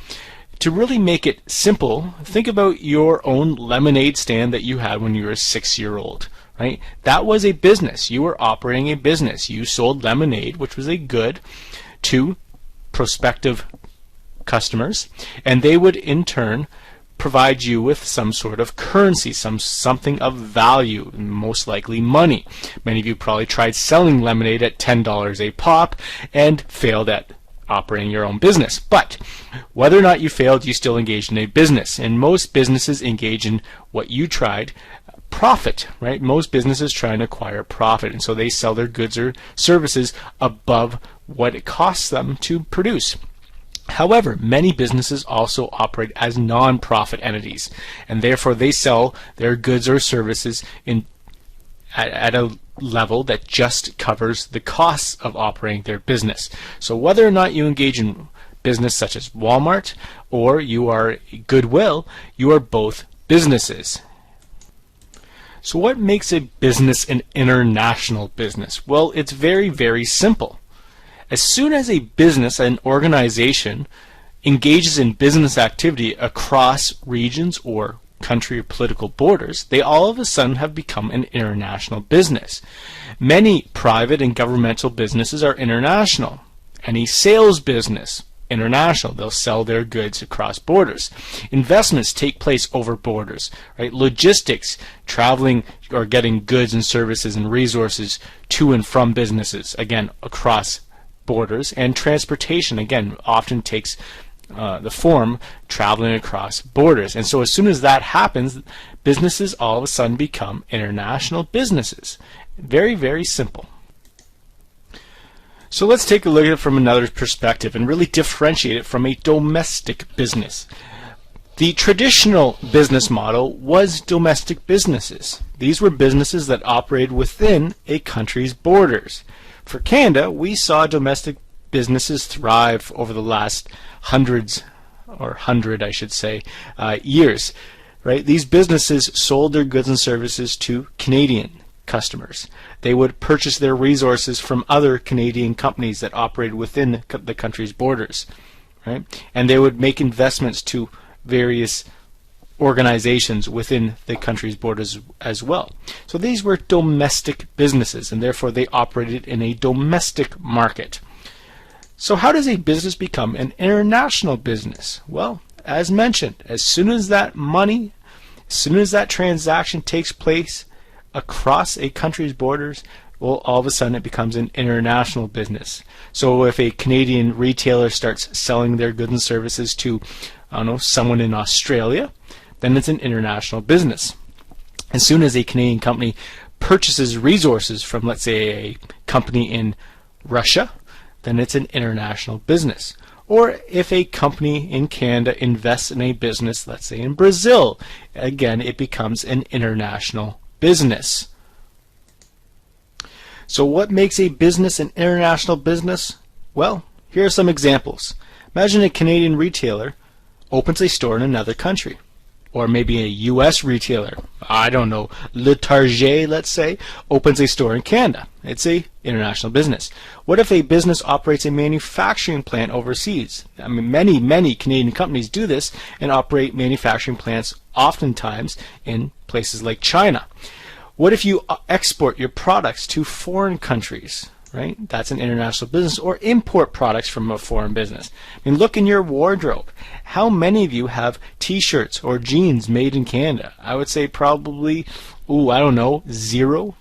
To really make it simple, think about your own lemonade stand that you had when you were a 6-year-old. Right? That was a business. You were operating a business. You sold lemonade, which was a good, to prospective customers, and they would in turn provide you with some sort of currency, something of value, most likely money. Many of you probably tried selling lemonade at $10 a pop and failed at operating your own business. But whether or not you failed, you still engaged in a business, and most businesses engage in what you tried, profit, right? Most businesses try and acquire profit, and so they sell their goods or services above what it costs them to produce. However, many businesses also operate as non-profit entities, and therefore they sell their goods or services at a level that just covers the costs of operating their business. So whether or not you engage in business such as Walmart or you are Goodwill, you are both businesses. So what makes a business an international business? Well, it's very, very simple. As soon as a business, an organization, engages in business activity across regions or country or political borders, they all of a sudden have become an international business. Many private and governmental businesses are international. Any sales business, international. They'll sell their goods across borders. Investments take place over borders, right? Logistics, traveling or getting goods and services and resources to and from businesses, again, across borders. And transportation, again, often takes the form traveling across borders. And so as soon as that happens, businesses all of a sudden become international businesses. Very, very simple. So let's take a look at it from another perspective and really differentiate it from a domestic business. The traditional business model was domestic businesses. These were businesses that operated within a country's borders. For Canada, we saw domestic businesses thrive over the last hundred, I should say, years. Right? These businesses sold their goods and services to Canadian customers. They would purchase their resources from other Canadian companies that operated within the country's borders, right? And they would make investments to various organizations within the country's borders as well. So these were domestic businesses, and therefore they operated in a domestic market. So how does a business become an international business? Well, as mentioned, as soon as that transaction takes place across a country's borders, well, all of a sudden it becomes an international business. So if a Canadian retailer starts selling their goods and services to, I don't know, someone in Australia, then it's an international business. As soon as a Canadian company purchases resources from, let's say, a company in Russia, then it's an international business. Or if a company in Canada invests in a business, let's say in Brazil, again, it becomes an international business. So what makes a business an international business? Well, here are some examples. Imagine a Canadian retailer opens a store in another country. Or maybe a U.S. retailer, I don't know, Le Target, let's say, opens a store in Canada. It's an international business. What if a business operates a manufacturing plant overseas? I mean, many Canadian companies do this and operate manufacturing plants oftentimes in places like China. What if you export your products to foreign countries? Right? That's an international business. Or import products from a foreign business. I mean, look in your wardrobe. How many of you have t-shirts or jeans made in Canada? I would say probably, I don't know, 0.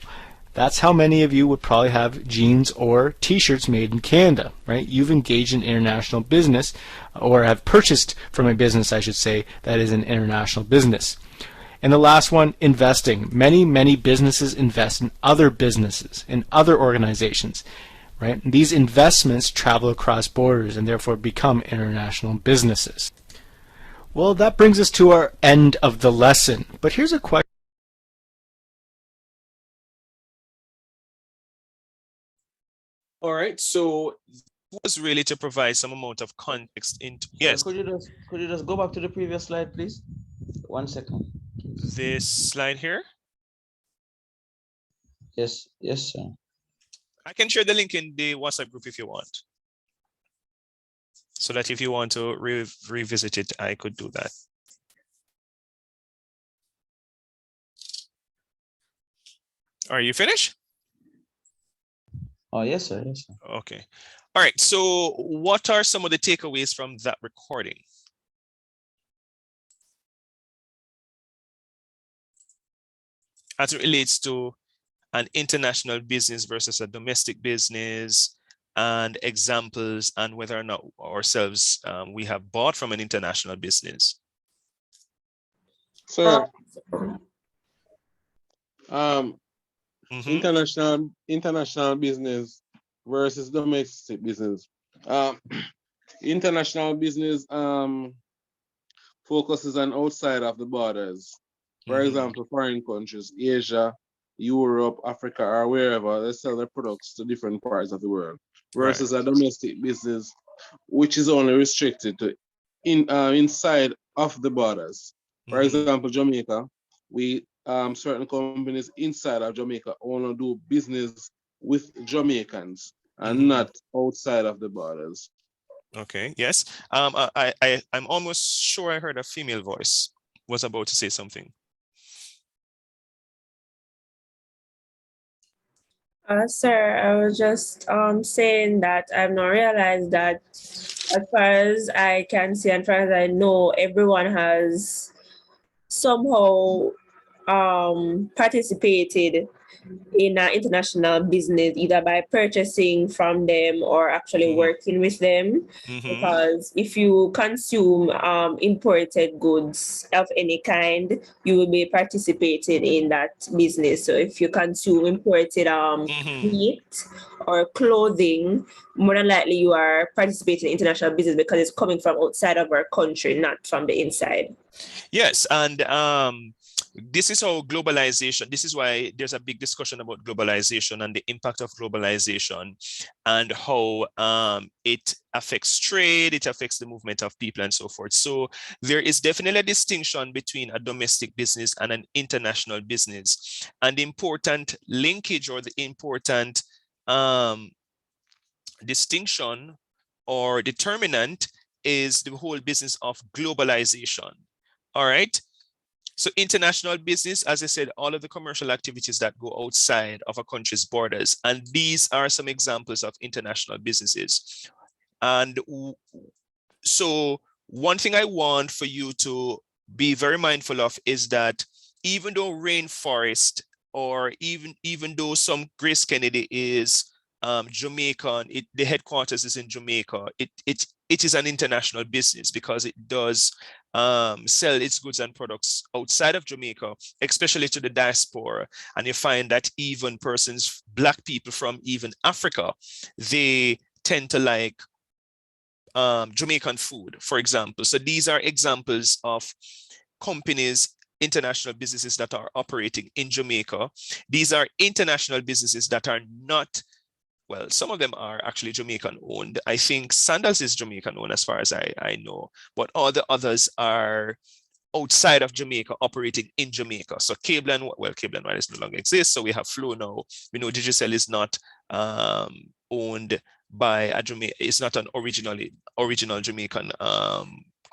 That's how many of you would probably have jeans or t-shirts made in Canada, right? You've engaged in international business, or have purchased from a business, I should say, that is an international business. And the last one, investing. Many businesses invest in other businesses, in other organizations, right? And these investments travel across borders and therefore become international businesses. Well, that brings us to our end of the lesson. But here's a question. All right, so was really to provide some amount of context into, yes. Could you just go back to the previous slide, please? 1 second. This slide here? Yes, sir. I can share the link in the WhatsApp group if you want. So that if you want to revisit it, I could do that. Are you finished? Oh, yes, sir. Yes, sir. Okay. All right. So what are some of the takeaways from that recording? As it relates to an international business versus a domestic business, and examples, and whether or not ourselves we have bought from an international business. So, international business versus domestic business. International business focuses on outside of the borders. For example, foreign countries, Asia, Europe, Africa, or wherever, they sell their products to different parts of the world. Versus a domestic business, which is only restricted to inside of the borders. For example, Jamaica, we certain companies inside of Jamaica only do business with Jamaicans and not outside of the borders. Okay. Yes. I'm almost sure I heard a female voice was about to say something. Sir, I was just saying that I've not realized that as far as I can see and far as I know, everyone has somehow participated in international business, either by purchasing from them or actually working with them. Because if you consume imported goods of any kind, you will be participating in that business. So if you consume imported meat or clothing, more than likely you are participating in international business because it's coming from outside of our country, not from the inside. Yes, and this is how globalization, this is why there's a big discussion about globalization and the impact of globalization and how it affects trade, it affects the movement of people and so forth. So there is definitely a distinction between a domestic business and an international business. And the important linkage or the important distinction or determinant is the whole business of globalization. All right. So international business, as I said, all of the commercial activities that go outside of a country's borders. And these are some examples of international businesses. And so one thing I want for you to be very mindful of is that even though rainforest or even though some Grace Kennedy is Jamaican, the headquarters is in Jamaica, it is an international business because it does sell its goods and products outside of Jamaica, especially to the diaspora. And you find that even persons, Black people from even Africa, they tend to like Jamaican food, for example. So these are examples of companies, international businesses that are operating in Jamaica. These are international businesses that are not, well, some of them are actually Jamaican owned. I think Sandals is Jamaican owned as far as I know, but all the others are outside of Jamaica operating in Jamaica. So Cable and Wireless no longer exists. So we have Flow now. We know Digicel is not owned by a Jamaican, it's not an original Jamaican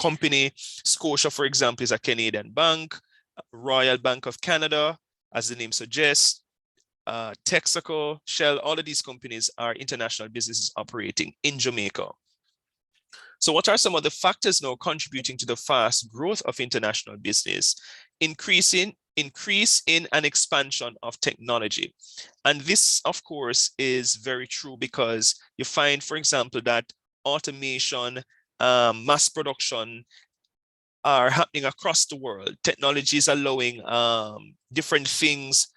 company. Scotia, for example, is a Canadian bank. Royal Bank of Canada, as the name suggests, Texaco, Shell, all of these companies are international businesses operating in Jamaica. So what are some of the factors now contributing to the fast growth of international business? Increase in and expansion of technology. And this, of course, is very true because you find, for example, that automation, mass production are happening across the world. Technology is allowing different things.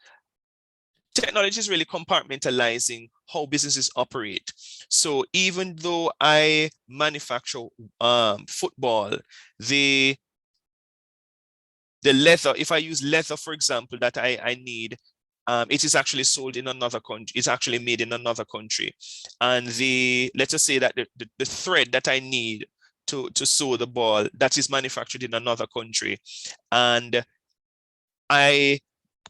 Technology is really compartmentalizing how businesses operate. So even though I manufacture football, the leather, if I use leather, for example, that I need, it is actually sold in another country. It's actually made in another country. And let's just say that the thread that I need to sew the ball, that is manufactured in another country. And I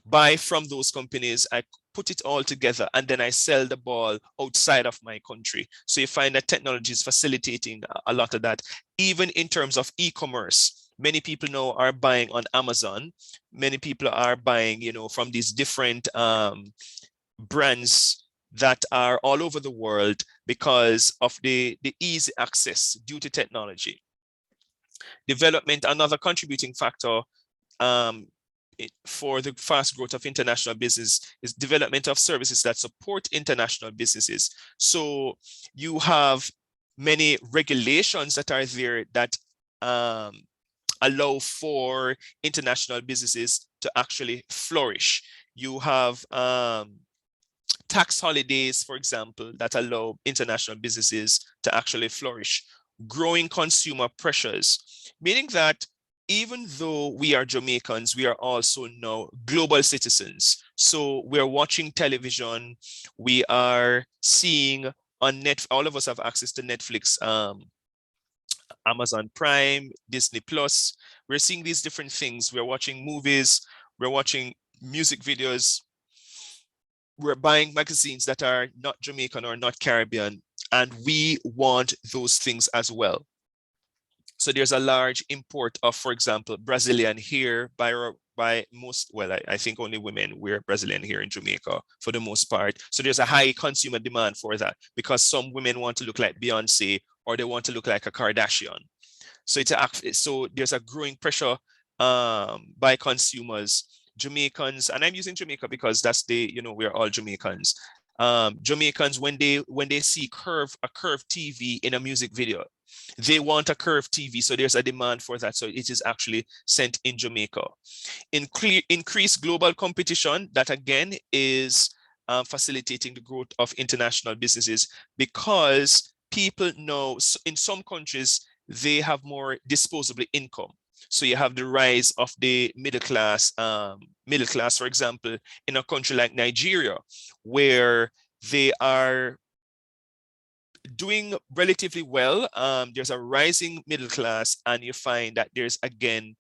buy from those companies, I put it all together, and then I sell the ball outside of my country. So you find that technology is facilitating a lot of that. Even in terms of e-commerce, many people now are buying on Amazon. Many people are buying, from these different brands that are all over the world because of the easy access due to technology. Development, another contributing factor for the fast growth of international business is development of services that support international businesses. So you have many regulations that are there that allow for international businesses to actually flourish. You have tax holidays, for example, that allow international businesses to actually flourish. Growing consumer pressures, meaning that even though we are Jamaicans, we are also now global citizens. So we're watching television, we are seeing on Netflix, all of us have access to Netflix, Amazon Prime, Disney Plus. We're seeing these different things. We're watching movies, we're watching music videos, we're buying magazines that are not Jamaican or not Caribbean, and we want those things as well. So there's a large import of, for example, Brazilian hair by most, well, I think only women wear Brazilian hair in Jamaica for the most part. So there's a high consumer demand for that because some women want to look like Beyonce or they want to look like a Kardashian. So so there's a growing pressure by consumers, Jamaicans, and I'm using Jamaica because that's we're all Jamaicans. Jamaicans, when they see a curved TV in a music video, they want a curved TV. So there's a demand for that. So it is actually sent in Jamaica. Increased global competition, that again is facilitating the growth of international businesses because people know in some countries they have more disposable income. So you have the rise of the middle class, for example, in a country like Nigeria, where they are doing relatively well. There's a rising middle class, and you find that there's again,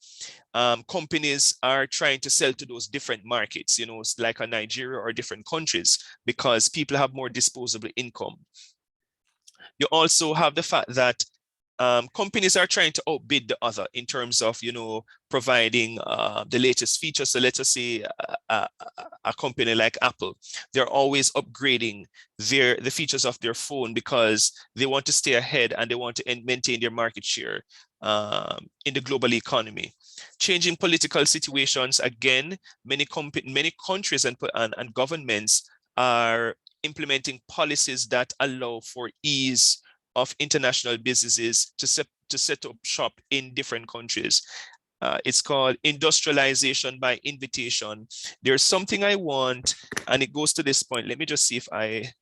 companies are trying to sell to those different markets, like a Nigeria or different countries, because people have more disposable income. You also have the fact that companies are trying to outbid the other in terms of, providing the latest features. So let's just say a company like Apple, they're always upgrading the features of their phone because they want to stay ahead and they want to maintain their market share in the global economy. Changing political situations, again, many countries and governments are implementing policies that allow for ease of international businesses to set up shop in different countries. It's called industrialization by invitation. There's something I want, and it goes to this point. Let me just see if I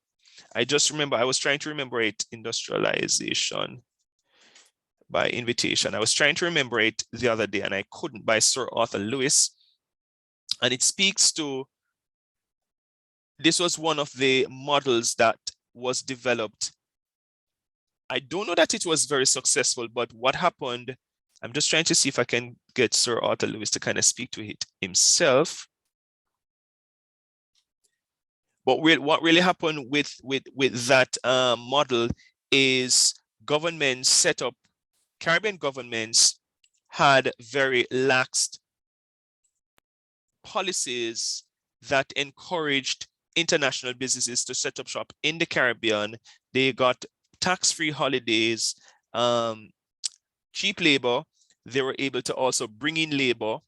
just remember. I was trying to remember it. Industrialization by invitation. I was trying to remember it the other day, and I couldn't, by Sir Arthur Lewis. And it speaks to, this was one of the models that was developed. I don't know that it was very successful, but what happened, I'm just trying to see if I can get Sir Arthur Lewis to kind of speak to it himself. But what really happened with that model is governments set up, Caribbean governments had very lax policies that encouraged international businesses to set up shop in the Caribbean. They got tax-free holidays, cheap labor. They were able to also bring in labor.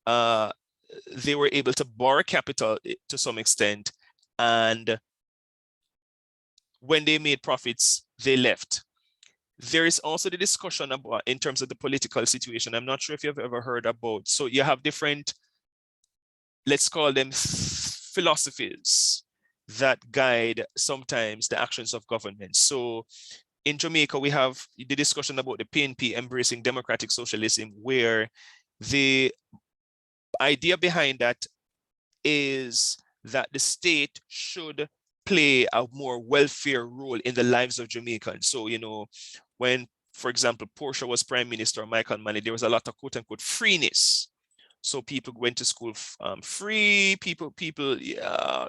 They were able to borrow capital to some extent. And when they made profits, they left. There is also the discussion about, in terms of the political situation, I'm not sure if you've ever heard about, so you have different, let's call them philosophies that guide sometimes the actions of government. So in Jamaica, we have the discussion about the PNP embracing democratic socialism, where the idea behind that is that the state should play a more welfare role in the lives of Jamaicans. So, when, for example, Portia was prime minister, Michael Manley, there was a lot of quote unquote freeness. So people went to school free, people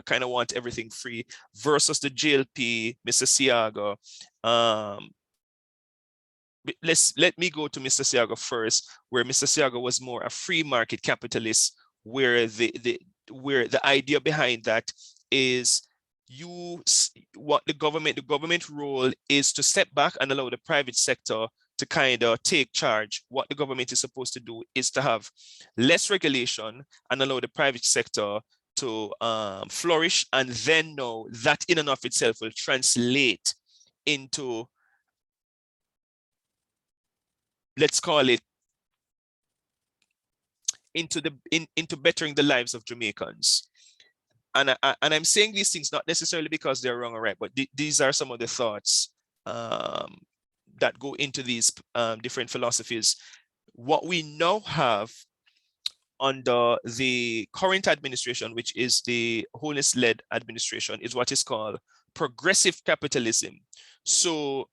kind of want everything free, versus the JLP, Mr. Siaga. Let me go to Mr. Siaga first, where Mr. Siaga was more a free market capitalist, where the idea behind that is the government role is to step back and allow the private sector to kind of take charge. What the government is supposed to do is to have less regulation and allow the private sector to flourish, and then know that in and of itself will translate into, let's call it, into bettering the lives of Jamaicans. And I'm saying these things not necessarily because they're wrong or right, but these are some of the thoughts that go into these different philosophies. What we now have under the current administration, which is the Holness-led administration, is what is called progressive capitalism. So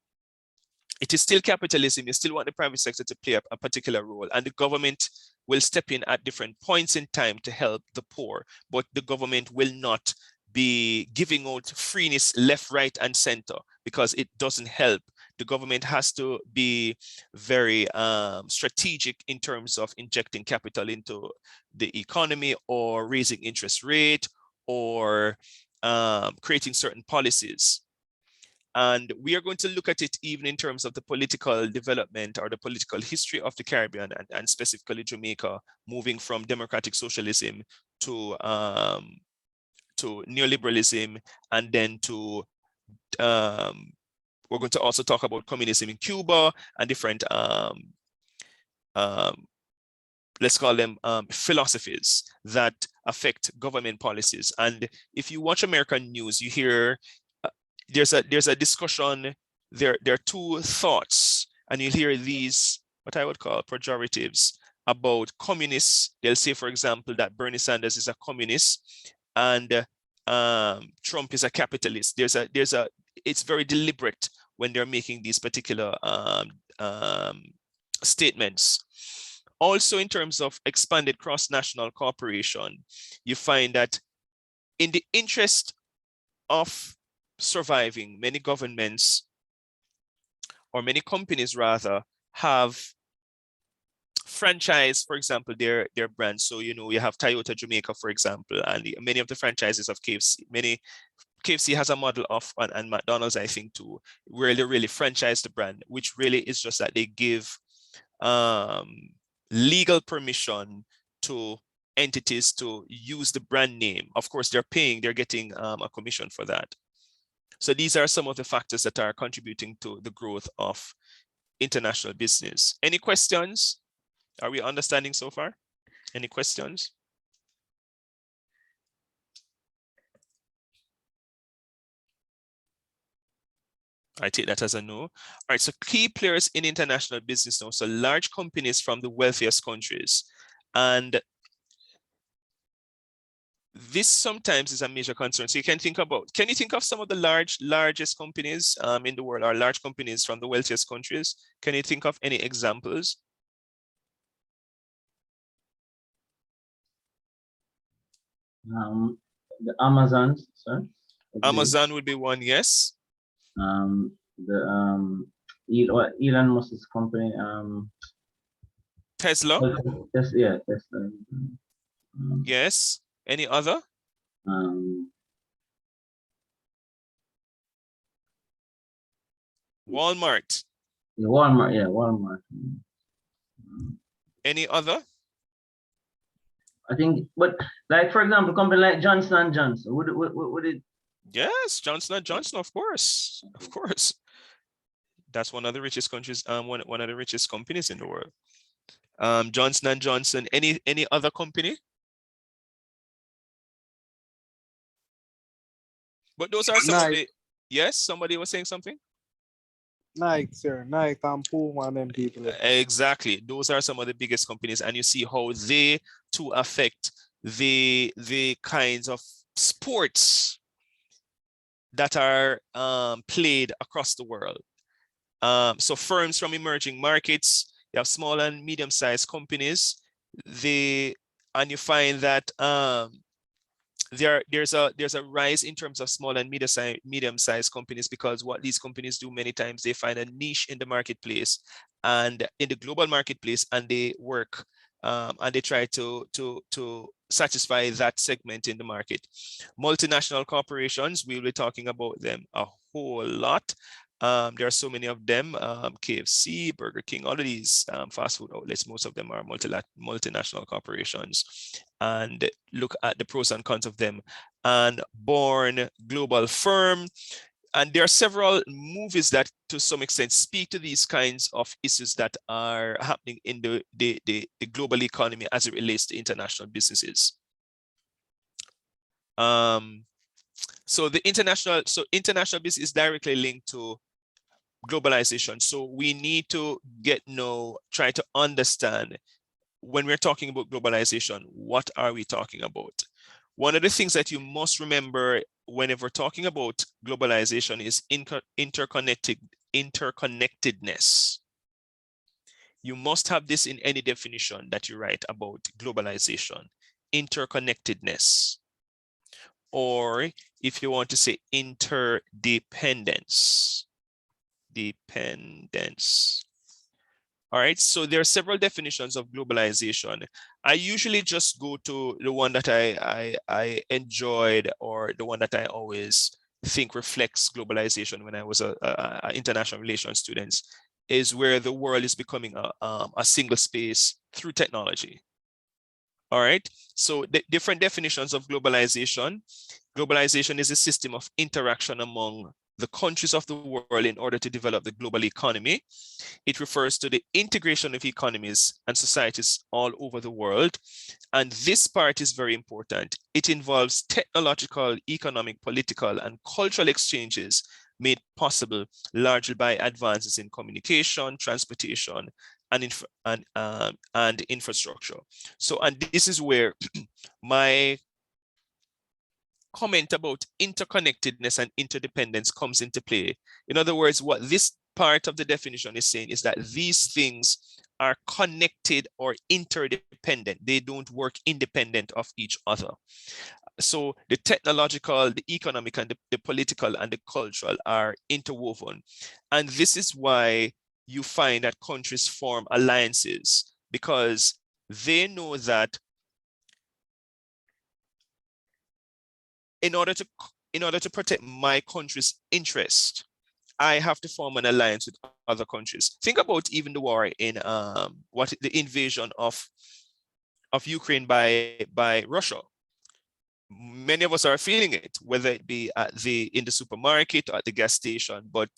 it is still capitalism. You still want the private sector to play a particular role, and the government will step in at different points in time to help the poor, but the government will not be giving out freeness left, right, and center, because it doesn't help the government has to be very strategic in terms of injecting capital into the economy or raising interest rate or creating certain policies. And we are going to look at it even in terms of the political development or the political history of the Caribbean and specifically Jamaica, moving from democratic socialism to neoliberalism, and then to we're going to also talk about communism in Cuba and different let's call them philosophies that affect government policies. And if you watch American news, you hear there's a discussion. There are two thoughts, and you'll hear these what I would call pejoratives about communists. They'll say, for example, that Bernie Sanders is a communist and Trump is a capitalist. It's very deliberate when they're making these particular statements. Also, in terms of expanded cross-national cooperation, you find that in the interest of surviving, many governments or many companies rather have franchise, for example, their brands. So, you know, you have Toyota Jamaica, for example, and many of the franchises of KFC. KFC has a model of, and McDonald's, I think, too, where they really franchise the brand, which really is just that they give legal permission to entities to use the brand name. Of course, they're getting a commission for that. So these are some of the factors that are contributing to the growth of international business. Any questions? Are we understanding so far? Any questions? I take that as a no. All right, so key players in international business now. So large companies from the wealthiest countries. And this sometimes is a major concern. So you can think you think of some of the largest companies in the world, or large companies from the wealthiest countries? Can you think of any examples? The Amazons, sir. Amazon would be one, yes. Elon Musk's company. Tesla. Tesla. Yes. Any other? Walmart. Walmart. Any other? I think, but like for example, company like Johnson and Johnson, would it? Yes, Johnson and Johnson, of course. That's one of the richest countries, one of the richest companies in the world. Johnson and Johnson. Any other company? But those are some of the. Yes, somebody was saying something. Nike, sir. Nike and Puma and them people. Exactly. Those are some of the biggest companies, and you see how they too affect the kinds of sports that are played across the world. So firms from emerging markets, you have small and medium-sized companies. And you find that there's a rise in terms of small and medium-sized companies, because what these companies do many times, they find a niche in the marketplace and in the global marketplace, and they work and they try to satisfy that segment in the market. Multinational corporations, we'll be talking about them a whole lot. There are so many of them, KFC, Burger King, all of these fast food outlets, most of them are multinational corporations. And look at the pros and cons of them. And Born Global Firm. And there are several movies that to some extent speak to these kinds of issues that are happening in the global economy as it relates to international businesses. So international business is directly linked to globalization. So we need to try to understand, when we're talking about globalization, what are we talking about? One of the things that you must remember whenever talking about globalization is interconnectedness. You must have this in any definition that you write about globalization, interconnectedness. Or if you want to say interdependence. interdependence. All right, so there are several definitions of globalization. I usually just go to the one that I enjoyed, or the one that I always think reflects globalization when I was a international relations student, is where the world is becoming a single space through technology. All right, so the different definitions of globalization. Globalization is a system of interaction among the countries of the world in order to develop the global economy. It refers to the integration of economies and societies all over the world. And this part is very important. It involves technological, economic, political, and cultural exchanges made possible largely by advances in communication, transportation, and infrastructure. So, and this is where my comment about interconnectedness and interdependence comes into play. In other words, what this part of the definition is saying is that these things are connected or interdependent. They don't work independent of each other. So the technological, the economic, and the political and the cultural are interwoven. And this is why you find that countries form alliances, because they know that in order to protect my country's interest, I have to form an alliance with other countries. Think about even the war in the invasion of Ukraine by Russia. Many of us are feeling it, whether it be in the supermarket or at the gas station, but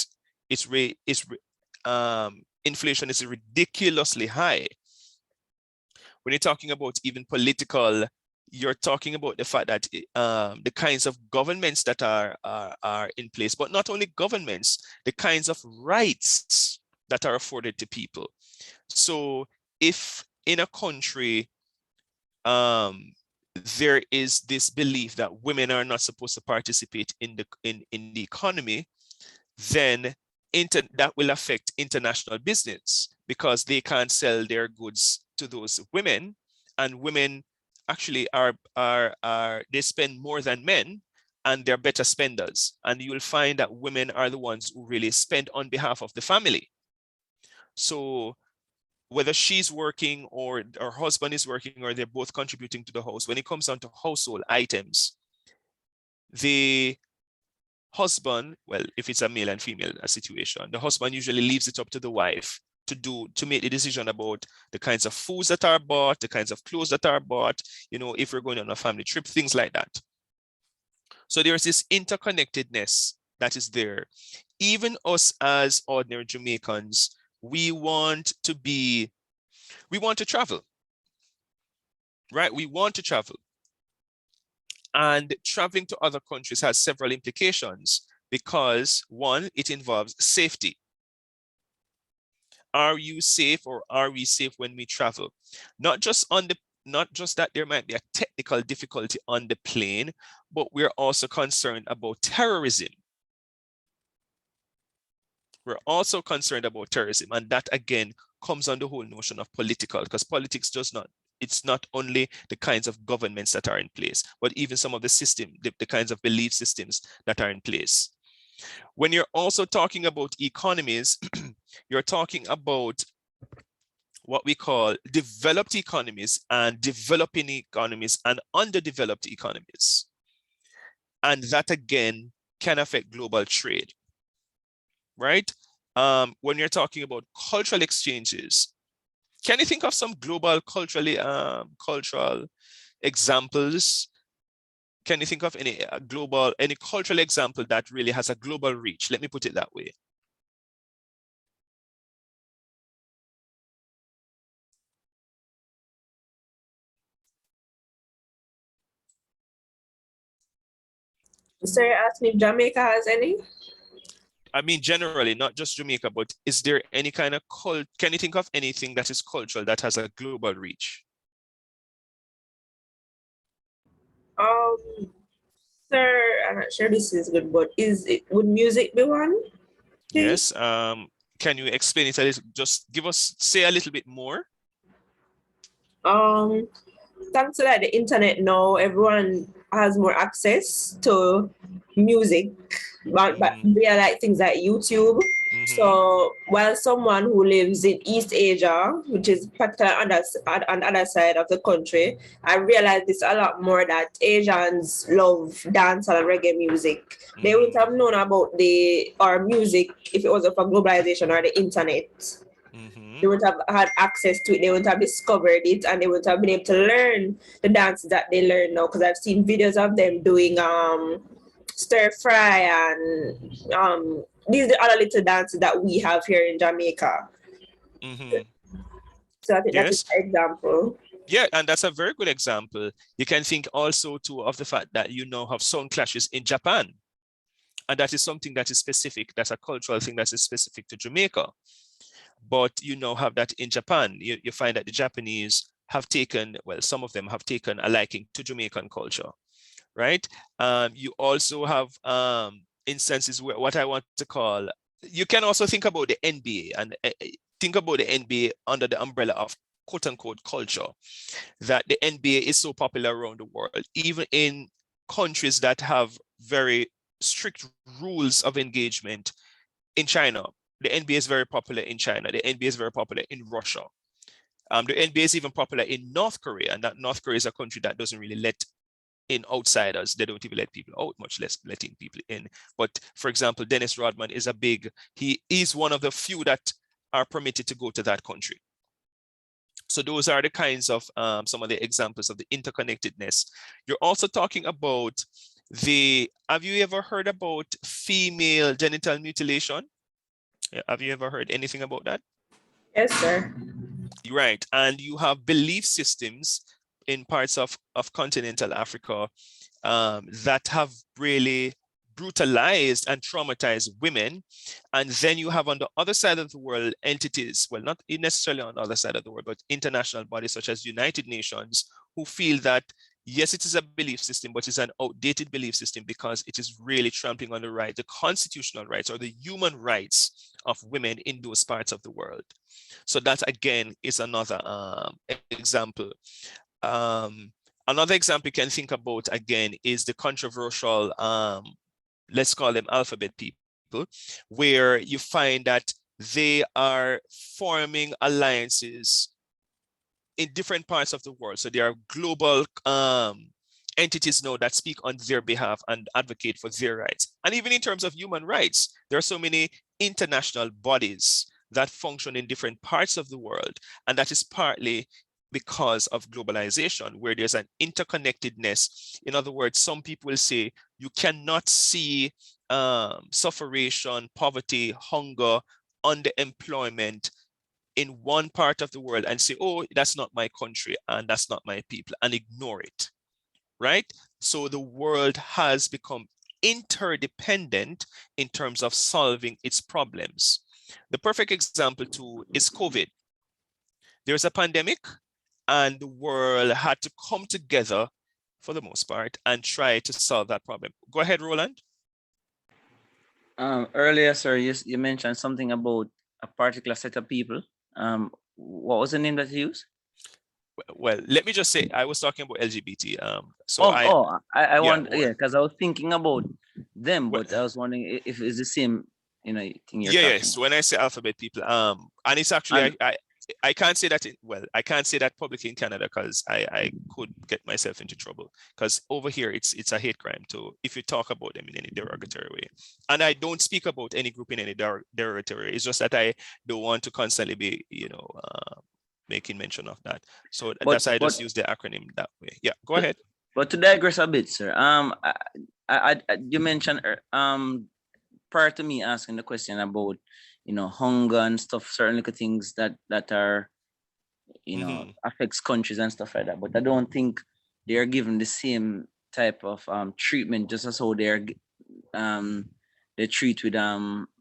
inflation is ridiculously high. When you're talking about even political, you're talking about the fact that the kinds of governments that are in place, but not only governments, the kinds of rights that are afforded to people. So if in a country, there is this belief that women are not supposed to participate in the economy, then that will affect international business, because they can't sell their goods to those women, and women actually they spend more than men, and they're better spenders. And you will find that women are the ones who really spend on behalf of the family. So whether she's working or her husband is working, or they're both contributing to the house, when it comes down to household items, the husband, well, if it's a male and female situation, the husband usually leaves it up to the wife to make the decision about the kinds of foods that are bought, the kinds of clothes that are bought, if we're going on a family trip, things like that. So there's this interconnectedness that is there. Even us as ordinary Jamaicans, we want to travel, right? We want to travel. And traveling to other countries has several implications, because one, it involves safety. Are you safe, or are we safe when we travel? Not just that there might be a technical difficulty on the plane, but we're also concerned about terrorism. We're also concerned about terrorism, and that again comes on the whole notion of political, because politics it's not only the kinds of governments that are in place, but even some of the the kinds of belief systems that are in place. When you're also talking about economies, you're talking about what we call developed economies and developing economies and underdeveloped economies. And that again can affect global trade. Right? When you're talking about cultural exchanges, can you think of some global cultural examples? Can you think of any cultural example that really has a global reach? Let me put it that way. So you're asking if Jamaica has any? I mean, generally, not just Jamaica, but is there any kind of can you think of anything that is cultural that has a global reach? Sir, I'm not sure this is good, but would music be one? Yes. Can you explain it a little? Just say a little bit more. Thanks to the internet now, everyone has more access to music, but via things like YouTube. So while someone who lives in East Asia, which is particularly on the other side of the country, I realized this a lot more, that Asians love dancehall and reggae music. They wouldn't have known about our music if it wasn't for globalization or the internet. They wouldn't have had access to it, they wouldn't have discovered it, and they wouldn't have been able to learn the dances that they learn now, because I've seen videos of them doing stir fry and these are the other little dances that we have here in Jamaica. So I think that is an example. Yeah, and that's a very good example. You can think also too of the fact that you now have sound clashes in Japan. And that is something that is specific. That's a cultural thing that is specific to Jamaica. But you now have that in Japan. You find that the Japanese have taken, well, some of them have taken a liking to Jamaican culture, right? You also have instances where what I want to call, you can also think about the NBA and think about the NBA under the umbrella of quote unquote culture, that the NBA is so popular around the world, even in countries that have very strict rules of engagement. In China, the NBA is very popular in China. The NBA is very popular in Russia. The NBA is even popular in North Korea, and that North Korea is a country that doesn't really let in outsiders. They don't even let people out, much less letting people in. But for example, Dennis Rodman is he is one of the few that are permitted to go to that country. So those are the kinds of some of the examples of the interconnectedness. You're also talking about have you ever heard about female genital mutilation? Have you ever heard anything about that? Yes, sir. Right, and you have belief systems in parts of continental Africa that have really brutalized and traumatized women. And then you have on the other side of the world entities, well, not necessarily on the other side of the world, but international bodies such as United Nations, who feel that, yes, it is a belief system, but it's an outdated belief system because it is really trampling on the constitutional rights or the human rights of women in those parts of the world. So that again is another example. Another example you can think about again is the controversial, let's call them alphabet people, where you find that they are forming alliances in different parts of the world. So there are global entities now that speak on their behalf and advocate for their rights. And even in terms of human rights, there are so many international bodies that function in different parts of the world. And that is partly because of globalization, where there's an interconnectedness. In other words, some people will say you cannot see sufferation, poverty, hunger, underemployment in one part of the world and say, oh, that's not my country and that's not my people, and ignore it, right? So the world has become interdependent in terms of solving its problems. The perfect example too is COVID. There's a pandemic and the world had to come together for the most part and try to solve that problem. Go ahead, Roland. Earlier, sir, you mentioned something about a particular set of people. What was the name that you used? Well, let me just say, I was talking about LGBT. I want, because I was thinking about them, but I was wondering if it's the same, thing you're talking yes. When I say alphabet people, and it's actually, I can't say that, I can't say that publicly in Canada because I could get myself into trouble, because over here it's a hate crime if you talk about them in any derogatory way. And I don't speak about any group in any derogatory way. It's just that I don't want to constantly be, making mention of that. So that's why I just use the acronym that way. Yeah, go ahead. But to digress a bit, sir, you mentioned prior to me asking the question about hunger and stuff, certain little things that are affects countries and stuff like that. But I don't think they are given the same type of treatment, just as how they treat with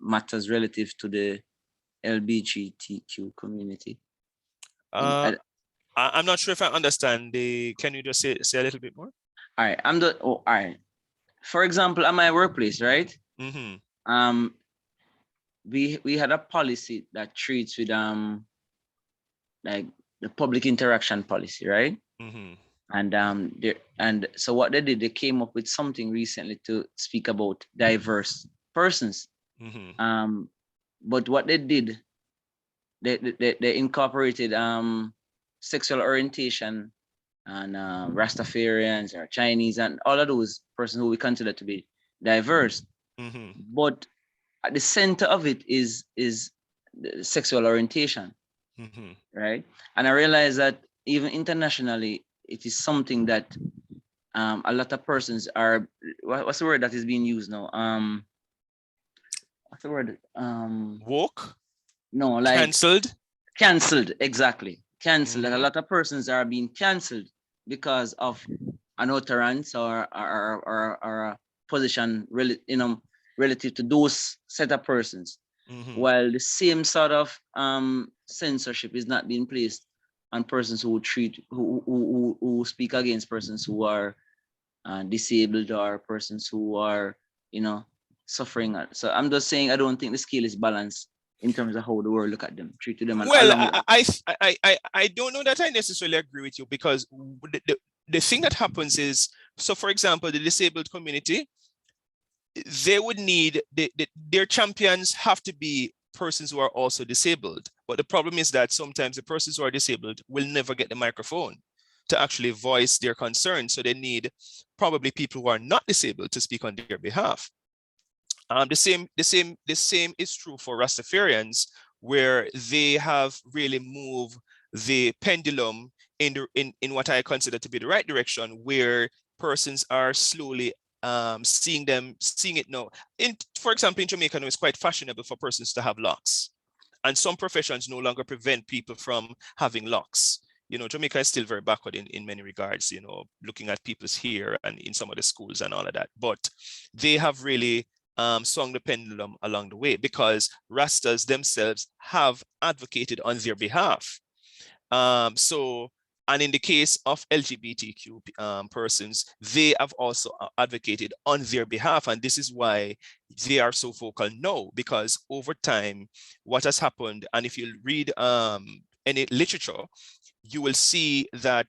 matters relative to the LGBTQ community. I'm not sure if I understand. Can you just say a little bit more? All right, all right. For example, at my workplace, right? We had a policy that treats with like the public interaction policy, right? And so what they did, they came up with something recently to speak about diverse persons. But what they did, they incorporated sexual orientation and Rastafarians or Chinese and all of those persons who we consider to be diverse. But at the center of it is sexual orientation, right? And I realized that even internationally, it is something that a lot of persons are, what's the word that is being used now? What's the word? Woke? No, like cancelled? Cancelled, exactly. Cancelled. And a lot of persons are being cancelled because of an utterance or a position relative to those set of persons. While the same sort of censorship is not being placed on persons who speak against persons who are disabled or persons who are, suffering. So I'm just saying I don't think the scale is balanced in terms of how the world look at them, treated them. Well, I don't know that I necessarily agree with you, because the thing that happens is, so for example, the disabled community, they would need, their champions have to be persons who are also disabled. But the problem is that sometimes the persons who are disabled will never get the microphone to actually voice their concerns. So they need probably people who are not disabled to speak on their behalf. The same is true for Rastafarians, where they have really moved the pendulum in what I consider to be the right direction, where persons are slowly seeing it now. For example, in Jamaica now, it's quite fashionable for persons to have locks, and some professions no longer prevent people from having locks. Jamaica is still very backward in many regards, looking at people's hair and in some of the schools and all of that. But they have really swung the pendulum along the way, because Rastas themselves have advocated on their behalf. And in the case of LGBTQ persons, they have also advocated on their behalf. And this is why they are so vocal now, because over time, what has happened, and if you read any literature, you will see that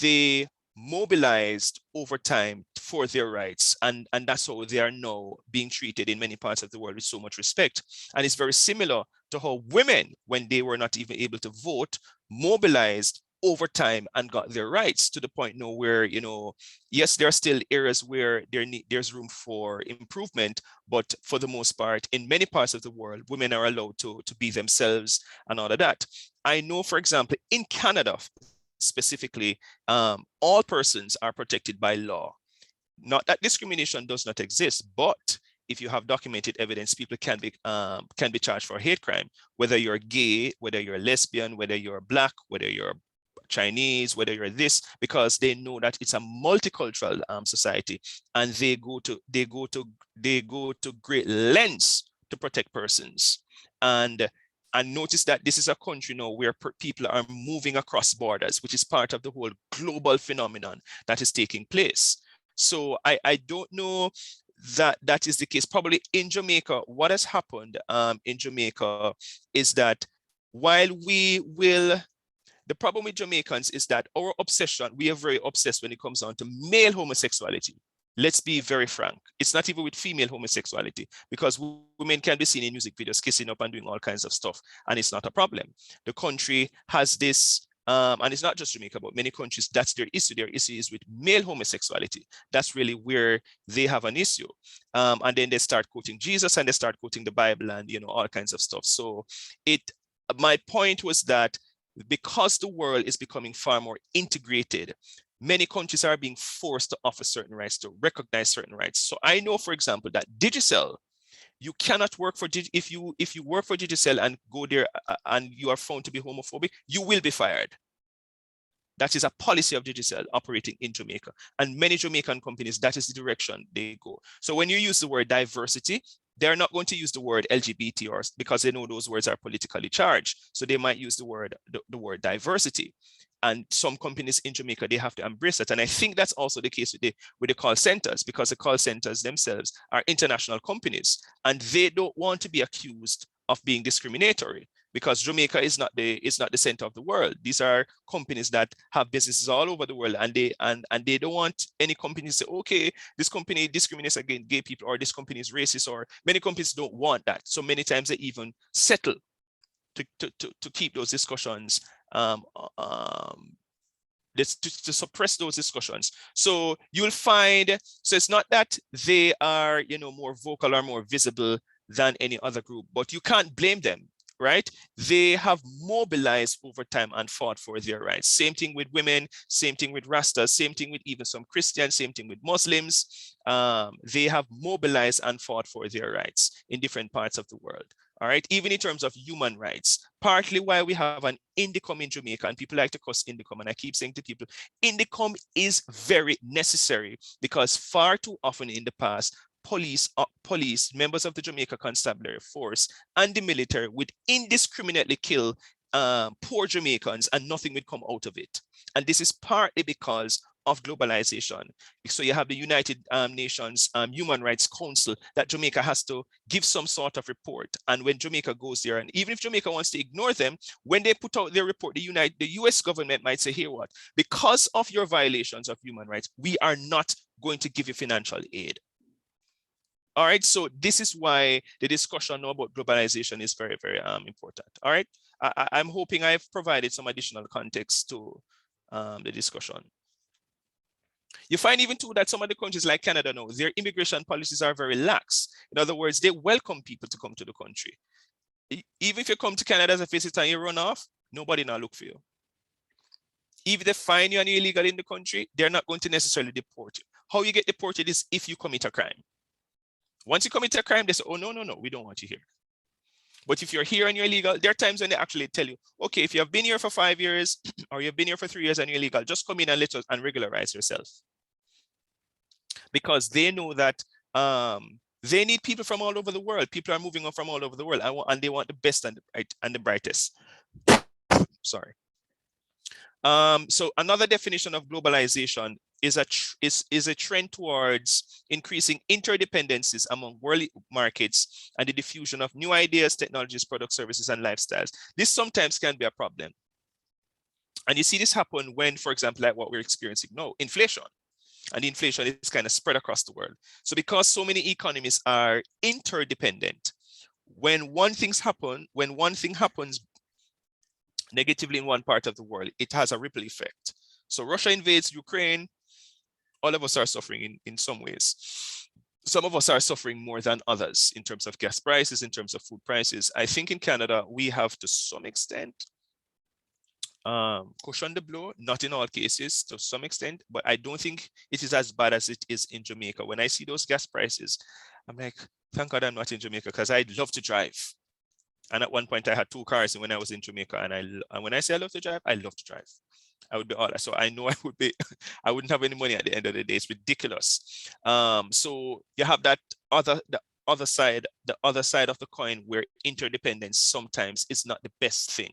they mobilized over time for their rights, and that's how they are now being treated in many parts of the world with so much respect. And it's very similar to how women, when they were not even able to vote, mobilized over time and got their rights, to the point now where, yes, there are still areas where there's room for improvement, but for the most part, in many parts of the world, women are allowed to be themselves and all of that. I know, for example, in Canada specifically, all persons are protected by law. Not that discrimination does not exist, but if you have documented evidence, people can be charged for hate crime, whether you're gay, whether you're lesbian, whether you're Black, whether you're Chinese, whether you're this, because they know that it's a multicultural society, and they go to great lengths to protect persons. And notice that this is a country now where people are moving across borders, which is part of the whole global phenomenon that is taking place. So I don't know that is the case. Probably in Jamaica, what has happened in Jamaica is that while the problem with Jamaicans is that our obsession, we are very obsessed when it comes down to male homosexuality. Let's be very frank. It's not even with female homosexuality, because women can be seen in music videos kissing up and doing all kinds of stuff, and it's not a problem. The country has this, and it's not just Jamaica, but many countries, that's their issue. Their issue is with male homosexuality. That's really where they have an issue. And then they start quoting Jesus, and they start quoting the Bible, and all kinds of stuff. So my point was that because the world is becoming far more integrated, many countries are being forced to offer certain rights, to recognize certain rights. So I know, for example, that Digicel, you cannot work for if you work for Digicel and go there and you are found to be homophobic, you will be fired. That is a policy of Digicel operating in Jamaica, and many Jamaican companies, that is the direction they go. So when you use the word diversity, they're not going to use the word LGBT, or because they know those words are politically charged. So they might use the word diversity. And some companies in Jamaica, they have to embrace it. And I think that's also the case with the call centers, because the call centers themselves are international companies, and they don't want to be accused of being discriminatory. because Jamaica is not the center of the world. These are companies that have businesses all over the world, and they don't want any company to say, okay, this company discriminates against gay people, or this company is racist, or many companies don't want that. So many times they even settle to keep those discussions, to suppress those discussions. So you'll find, so it's not that they are, more vocal or more visible than any other group, but you can't blame them, right? They have mobilized over time and fought for their rights. Same thing with women, same thing with Rastas, same thing with even some Christians, same thing with Muslims. They have mobilized and fought for their rights in different parts of the world. All right, even in terms of human rights, partly why we have an INDECOM in Jamaica, and people like to cuss INDECOM, and I keep saying to people, INDECOM is very necessary, because far too often in the past, police, members of the Jamaica Constabulary Force and the military would indiscriminately kill poor Jamaicans, and nothing would come out of it. And this is partly because of globalization. So you have the United Nations Human Rights Council that Jamaica has to give some sort of report. And when Jamaica goes there, and even if Jamaica wants to ignore them, when they put out their report, the US government might say, here, what? Because of your violations of human rights, we are not going to give you financial aid. All right, so this is why the discussion about globalization is very, very important. All right, I'm hoping I've provided some additional context to the discussion. You find even too that some of the countries like Canada now, their immigration policies are very lax. In other words, they welcome people to come to the country. Even if you come to Canada as a visitor and you run off, nobody now look for you. If they find you and you're illegal in the country, they're not going to necessarily deport you. How you get deported is if you commit a crime. Once you commit a crime, they say, oh, no, we don't want you here. But if you're here and you're illegal, there are times when they actually tell you, okay, if you have been here for 5 years or you've been here for 3 years and you're illegal, just come in and let us and regularize yourself. Because they know that they need people from all over the world. People are moving on from all over the world, and they want the best and the brightest. Sorry. So another definition of globalization is a trend towards increasing interdependencies among world markets and the diffusion of new ideas, technologies, products, services, and lifestyles. This sometimes can be a problem. And you see this happen when, for example, like what we're experiencing now, inflation. And inflation is kind of spread across the world. So because so many economies are interdependent, when one thing happens negatively in one part of the world, it has a ripple effect. So Russia invades Ukraine, all of us are suffering in some ways. Some of us are suffering more than others in terms of gas prices, in terms of food prices. I think in Canada, we have to some extent cushion the blow, not in all cases, to some extent, but I don't think it is as bad as it is in Jamaica. When I see those gas prices, I'm like, thank God I'm not in Jamaica, because I'd love to drive. And at one point I had 2 cars when I was in Jamaica, and when I say I love to drive, I love to drive. I would be all so I know I wouldn't have any money at the end of the day. It's ridiculous. So you have the other side of the coin, where interdependence sometimes is not the best thing.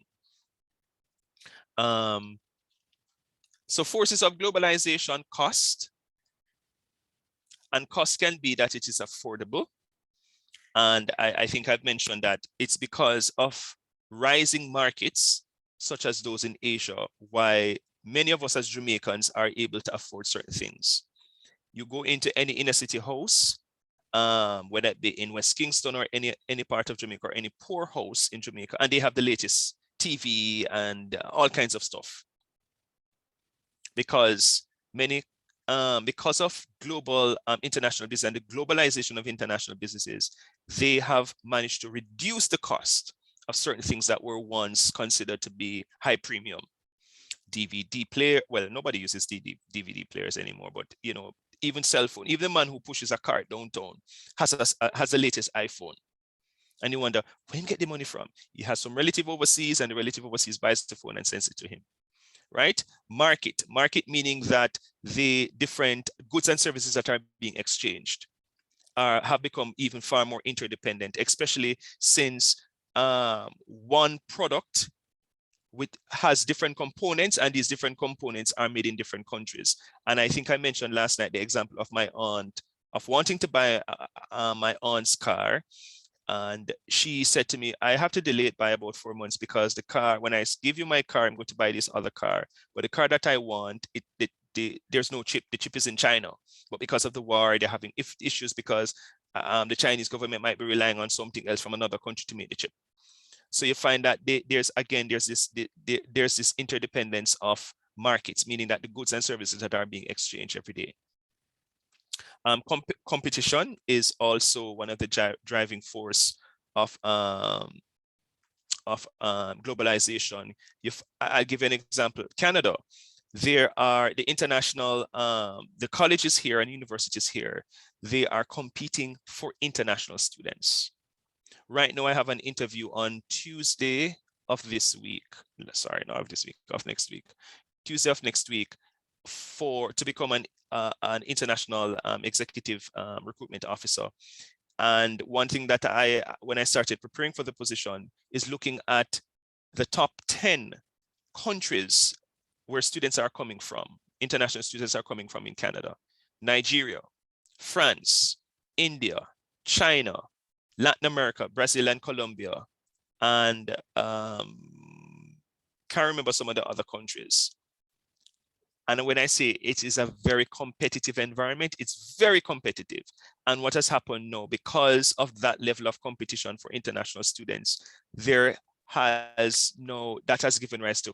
So forces of globalization, cost. And cost can be that it is affordable. And I think I've mentioned that it's because of rising markets, such as those in Asia, why many of us as Jamaicans are able to afford certain things. You go into any inner city house, whether it be in West Kingston or any part of Jamaica, or any poor house in Jamaica, and they have the latest TV and all kinds of stuff. Because because of global international business and the globalization of international businesses, they have managed to reduce the cost of certain things that were once considered to be high premium. DVD player, well, nobody uses DVD players anymore, but even cell phone, even the man who pushes a cart downtown has the latest iPhone. And you wonder, where did he get the money from? He has some relative overseas, and the relative overseas buys the phone and sends it to him. Right? Market meaning that the different goods and services that are being exchanged have become even far more interdependent, especially since one product has different components, and these different components are made in different countries. And I think I mentioned last night the example of my aunt, of wanting to buy my aunt's car, And she said to me, I have to delay it by about 4 months because the car, when I give you my car, I'm going to buy this other car. But the car that I want, there's no chip. The chip is in China. But because of the war, they're having issues because the Chinese government might be relying on something else from another country to make the chip. So you find that there's this interdependence of markets, meaning that the goods and services that are being exchanged every day. Competition is also one of the driving force of globalization. I'll give you an example. Canada, there are the international, the colleges here and universities here, they are competing for international students. Right now, I have an interview on Tuesday of this week. Sorry, not of this week, of next week. Tuesday of next week to become an international executive recruitment officer. And one thing that when I started preparing for the position is looking at the top 10 countries where students are coming from, international students are coming from in Canada: Nigeria, France, India, China, Latin America, Brazil and Colombia, and can't remember some of the other countries. And when I say it is a very competitive environment, it's very competitive. And what has happened now, because of that level of competition for international students, that has given rise to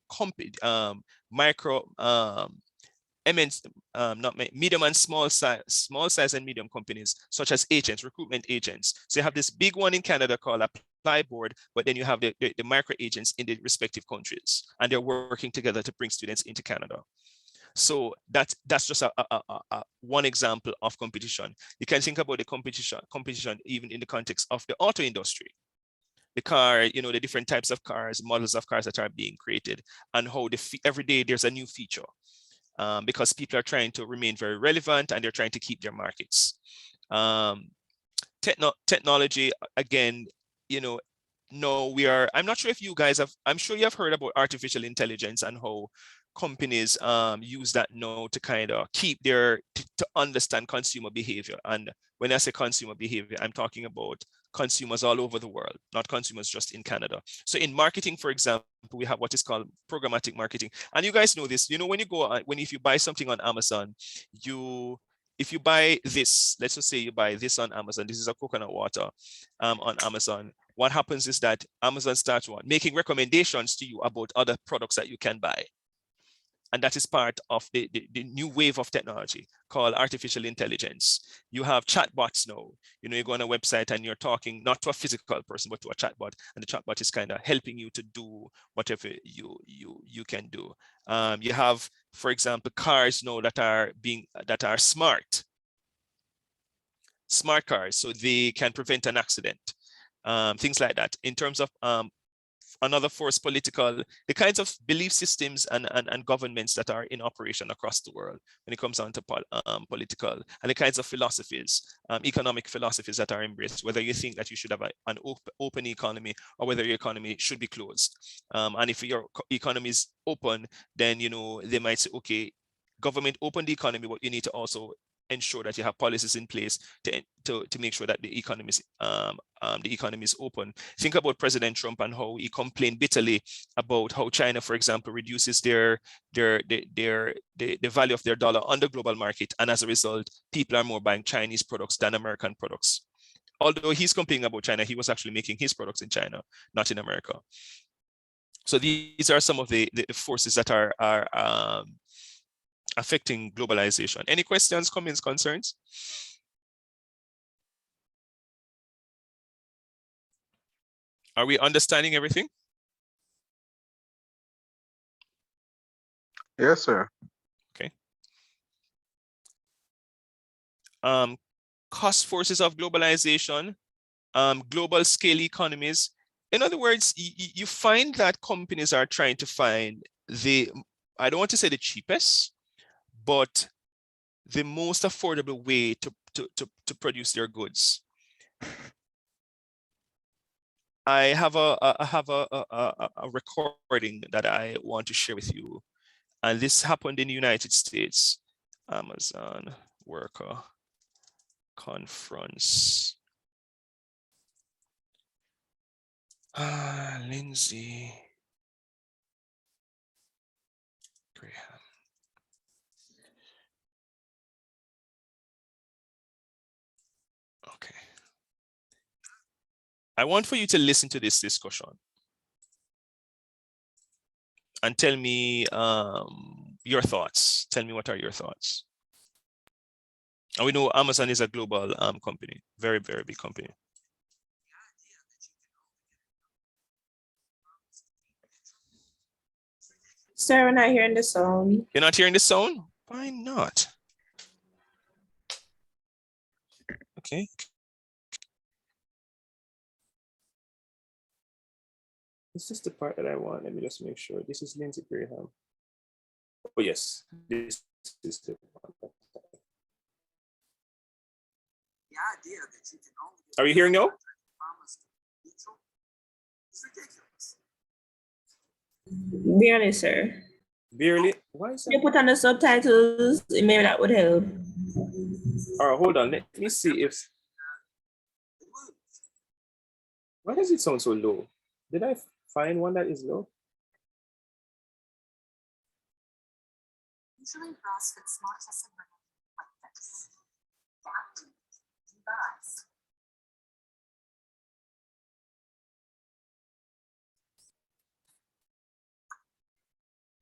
medium and small size and medium companies, such as agents, recruitment agents. So you have this big one in Canada called Apply Board, but then you have the micro agents in the respective countries, and they're working together to bring students into Canada. So that's just one example of competition. You can think about the competition even in the context of the auto industry. The car, the different types of cars, models of cars that are being created, and how every day there's a new feature, because people are trying to remain very relevant and they're trying to keep their markets. Technology, again, I'm not sure if you guys I'm sure you have heard about artificial intelligence and how companies use that now to kind of keep to understand consumer behavior. And when I say consumer behavior, I'm talking about consumers all over the world, not consumers just in Canada. So in marketing, for example, we have what is called programmatic marketing. And you guys know this, when you go, if you buy something on Amazon, if you buy this, let's just say you buy this on Amazon, this is a coconut water on Amazon. What happens is that Amazon starts making recommendations to you about other products that you can buy. And that is part of the new wave of technology called artificial intelligence. You have chatbots now. You go on a website and you're talking not to a physical person, but to a chatbot. And the chatbot is kind of helping you to do whatever you can do. You have, for example, cars now that are smart cars, so they can prevent an accident. Things like that. In terms of another force, the kinds of belief systems and governments that are in operation across the world when it comes down to political, and the kinds of philosophies, economic philosophies that are embraced, whether you think that you should have an open economy or whether your economy should be closed. And if your economy is open, then they might say, okay, government open the economy, but you need to also ensure that you have policies in place to make sure that the economy is open. Think about President Trump and how he complained bitterly about how China, for example, reduces the value of their dollar on the global market, and as a result, people are more buying Chinese products than American products. Although he's complaining about China, he was actually making his products in China, not in America. So these are some of the forces that are affecting globalization. Any questions, comments, concerns? Are we understanding everything? Yes, sir. Okay. Cost forces of globalization, global scale economies. In other words, you find that companies are trying to find I don't want to say the cheapest, but the most affordable way to produce their goods. I have a recording that I want to share with you, and this happened in the United States. Amazon Worker Conference. Lindsay Graham. Okay. I want for you to listen to this discussion and tell me your thoughts. Tell me what are your thoughts. And we know Amazon is a global company, very, very big company. Sir, we're not hearing the sound. You're not hearing the sound? Why not? Okay. This is the part that I want. Let me just make sure. This is Lindsay Graham. Oh, yes. This is the one. Are you hearing now? Barely, sir. Barely? Why is that? You put on the subtitles, maybe that would help. All right, hold on. Let me see if. Why does it sound so low? Did I find one that is low? Usually grass fits smart tested women like this. That deep eyes.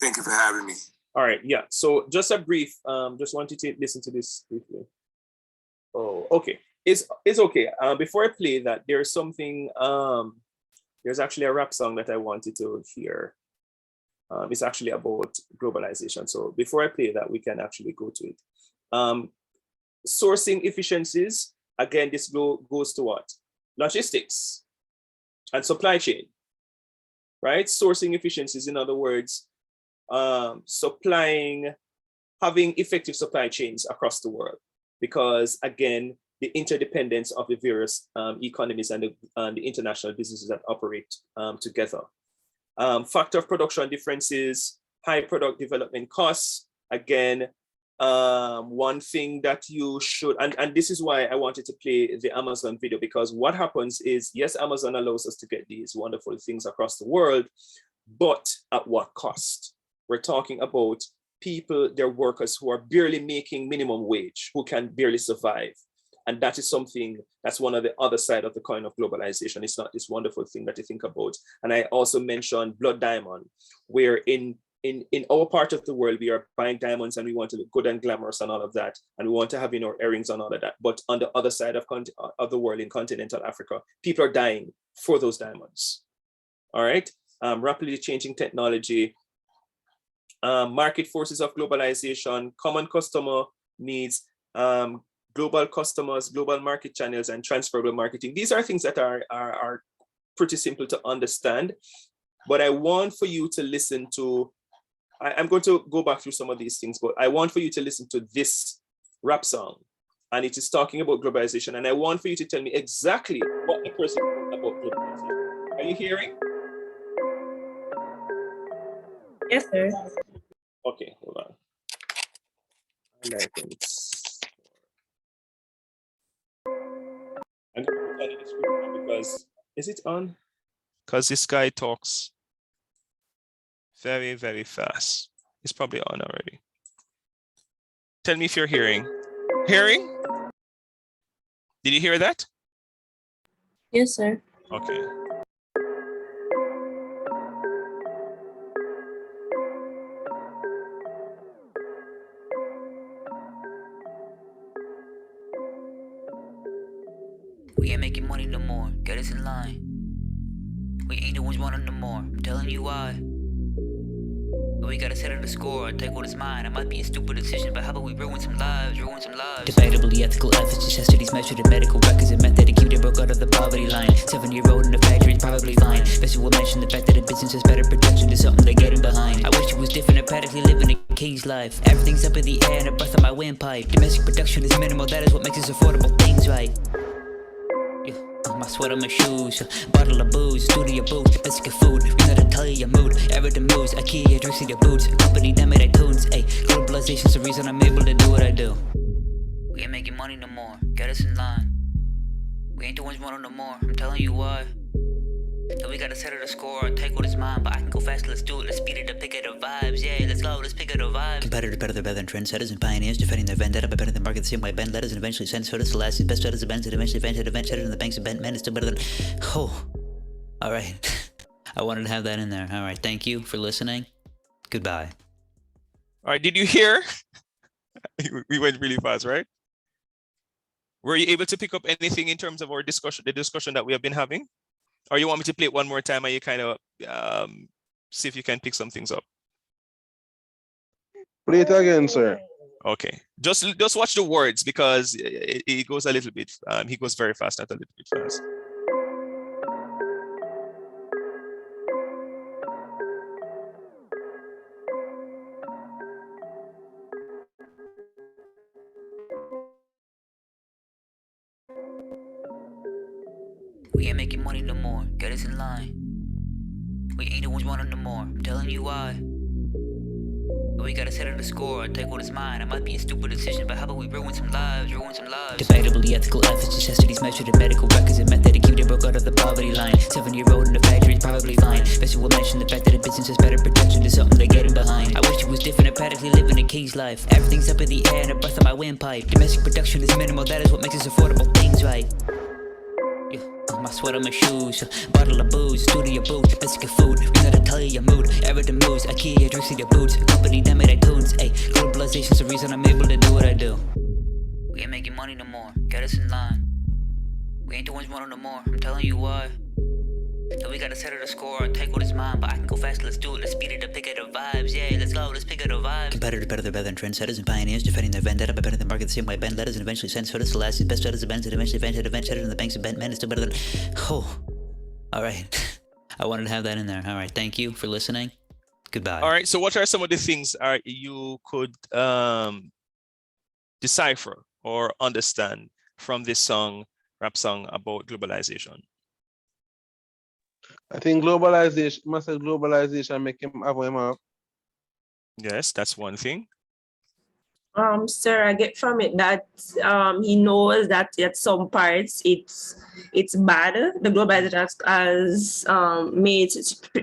Thank you for having me. All right, yeah. So just a brief, just wanted to listen to this briefly. Oh, okay. It's okay. Before I play that, there's something, there's actually a rap song that I wanted to hear. It's actually about globalization. So before I play that, we can actually go to it. Sourcing efficiencies, again, this goes to what? Logistics and supply chain, right? Sourcing efficiencies, in other words, having effective supply chains across the world. Because again, the interdependence of the various economies and the international businesses that operate together. Factor of production differences, high product development costs. Again, one thing that you should, and this is why I wanted to play the Amazon video, because what happens is, yes, Amazon allows us to get these wonderful things across the world, but at what cost? We're talking about people, their workers who are barely making minimum wage, who can barely survive. And that is something that's one of the other side of the coin of globalization. It's not this wonderful thing that you think about. And I also mentioned blood diamond, where in our part of the world, we are buying diamonds and we want to look good and glamorous and all of that. And we want to have, earrings and all of that. But on the other side of the world, in continental Africa, people are dying for those diamonds. All right. Rapidly changing technology, market forces of globalization, common customer needs, global customers, global market channels, and transferable marketing. These are things that are pretty simple to understand, but I want for you to listen to, I'm going to go back through some of these things, but I want for you to listen to this rap song, and it is talking about globalization, and I want for you to tell me exactly what the person wrote about globalization. Are you hearing? Yes, sir. Okay, hold on. Americans. I'm going to tell you this because, is it on? Because this guy talks very, very fast. It's probably on already. Tell me if you're hearing. Hearing? Did you hear that? Yes, sir. Okay. We ain't making money no more, get us in line. We ain't the ones wanting no more, I'm telling you why. But we gotta settle the score, take what is mine. It might be a stupid decision, but how about we ruin some lives, Debatably ethical efforts, necessities measured in medical records and method to keep them broke out of the poverty line. 7-year-old in a factory is probably fine. Best will mention the fact that a business has better protection than something they're getting behind. I wish it was different and practically living a king's life. Everything's up in the air and a breath on my windpipe. Domestic production is minimal, that is what makes us affordable things right. My sweat on my shoes, bottle of booze, studio booth, basic food, we gotta tell you your mood, ever the moves, IKEA, drinks in your boots, company that made iTunes, ayy, globalization's the reason I'm able to do what I do. We ain't making money no more, get us in line. We ain't the ones wanting no more, I'm telling you why. And we gotta settle the score, take what is mine, but I can go faster, let's do it, let's speed it up, pick it up vibes, yeah, let's go, let's pick it up vibes. Competitors better, they're better than trendsetters and pioneers, defending their vendetta, but better than market the same way bend letters and eventually send sodas to last, best letters events, and eventually event cheddar in the banks of bent men is still better than, oh, all right. I wanted to have that in there. All right, thank you for listening. Goodbye. All right, did you hear? We went really fast, right? Were you able to pick up anything in terms of our discussion, the discussion that we have been having? Or you want me to play it one more time and you kind of see if you can pick some things up? Play it again, sir. Okay, just watch the words because it goes a little bit, he goes very fast, not a little bit fast. We ain't making money no more, get us in line. We ain't the ones wanting no more, I'm telling you why. But we gotta settle the score, take what is mine. It might be a stupid decision, but how about we ruin some lives, Debatably ethical efforts, necessities measured in medical records and method to keep them broke out of the poverty line. 7-year-old in the factory is probably fine. Best will mention the fact that a business has better protection to something they're getting behind. I wish it was different and practically living a king's life. Everything's up in the air and a breath of my windpipe. Domestic production is minimal, that is what makes us affordable things right. My sweat on my shoes, bottle of booze, studio boots, biscuit food. We gotta tell you your mood, everything moves. IKEA drinks in your boots, company that made iTunes. Ay, globalization's the reason I'm able to do what I do. We ain't making money no more, get us in line. We ain't the ones wanting no more, I'm telling you why. So we gotta settle the score, take what is mine, but I can go faster, let's do it, let's speed it up, pick it up vibes, yeah, let's go, let's pick it up vibes. Competitors better, they're better than trendsetters and pioneers, defending their vendetta, but better than market the same way bend letters and eventually send sodas to last, best letters events, and eventually event cheddar in the banks of bent men is still better than, oh, all right. I wanted to have that in there. All right, thank you for listening. Goodbye. All right, so what are some of the things you could decipher or understand from this rap song about globalization? I think globalization make him have him up. Yes, that's one thing. Sir, I get from it that he knows that at some parts it's bad. The globalization has made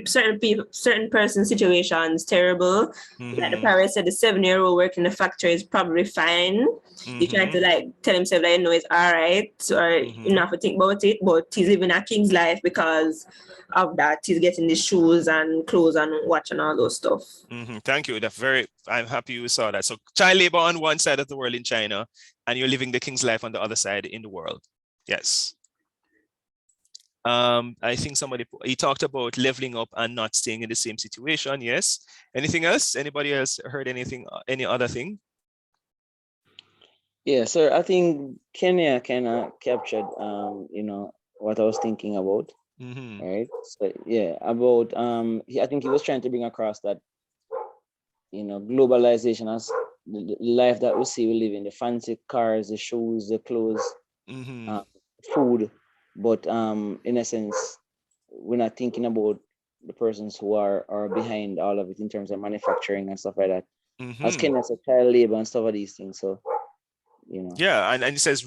certain persons' situations terrible. Like the parent said, the 7-year-old working in the factory is probably fine. He trying to like tell himself that it's all right, or you don't have to think about it, but he's living a king's life because of that. He's getting the shoes and clothes and watch and all those stuff. Thank you. I'm happy you saw that. So child labor on one side of the world in China, and you're living the king's life on the other side in the world. Yes. I think he talked about leveling up and not staying in the same situation. Yes. Anything else? Anybody else heard anything? Any other thing? Yeah, sir. I think Kenya kind of captured, what I was thinking about. Right. So yeah, about I think he was trying to bring across that, globalization as the life that we see we live in, the fancy cars, the shoes, the clothes, food, but in essence, we're not thinking about the persons who are behind all of it in terms of manufacturing and stuff like that. As Kenya said, child labor and stuff of these things. So. Yeah, and it says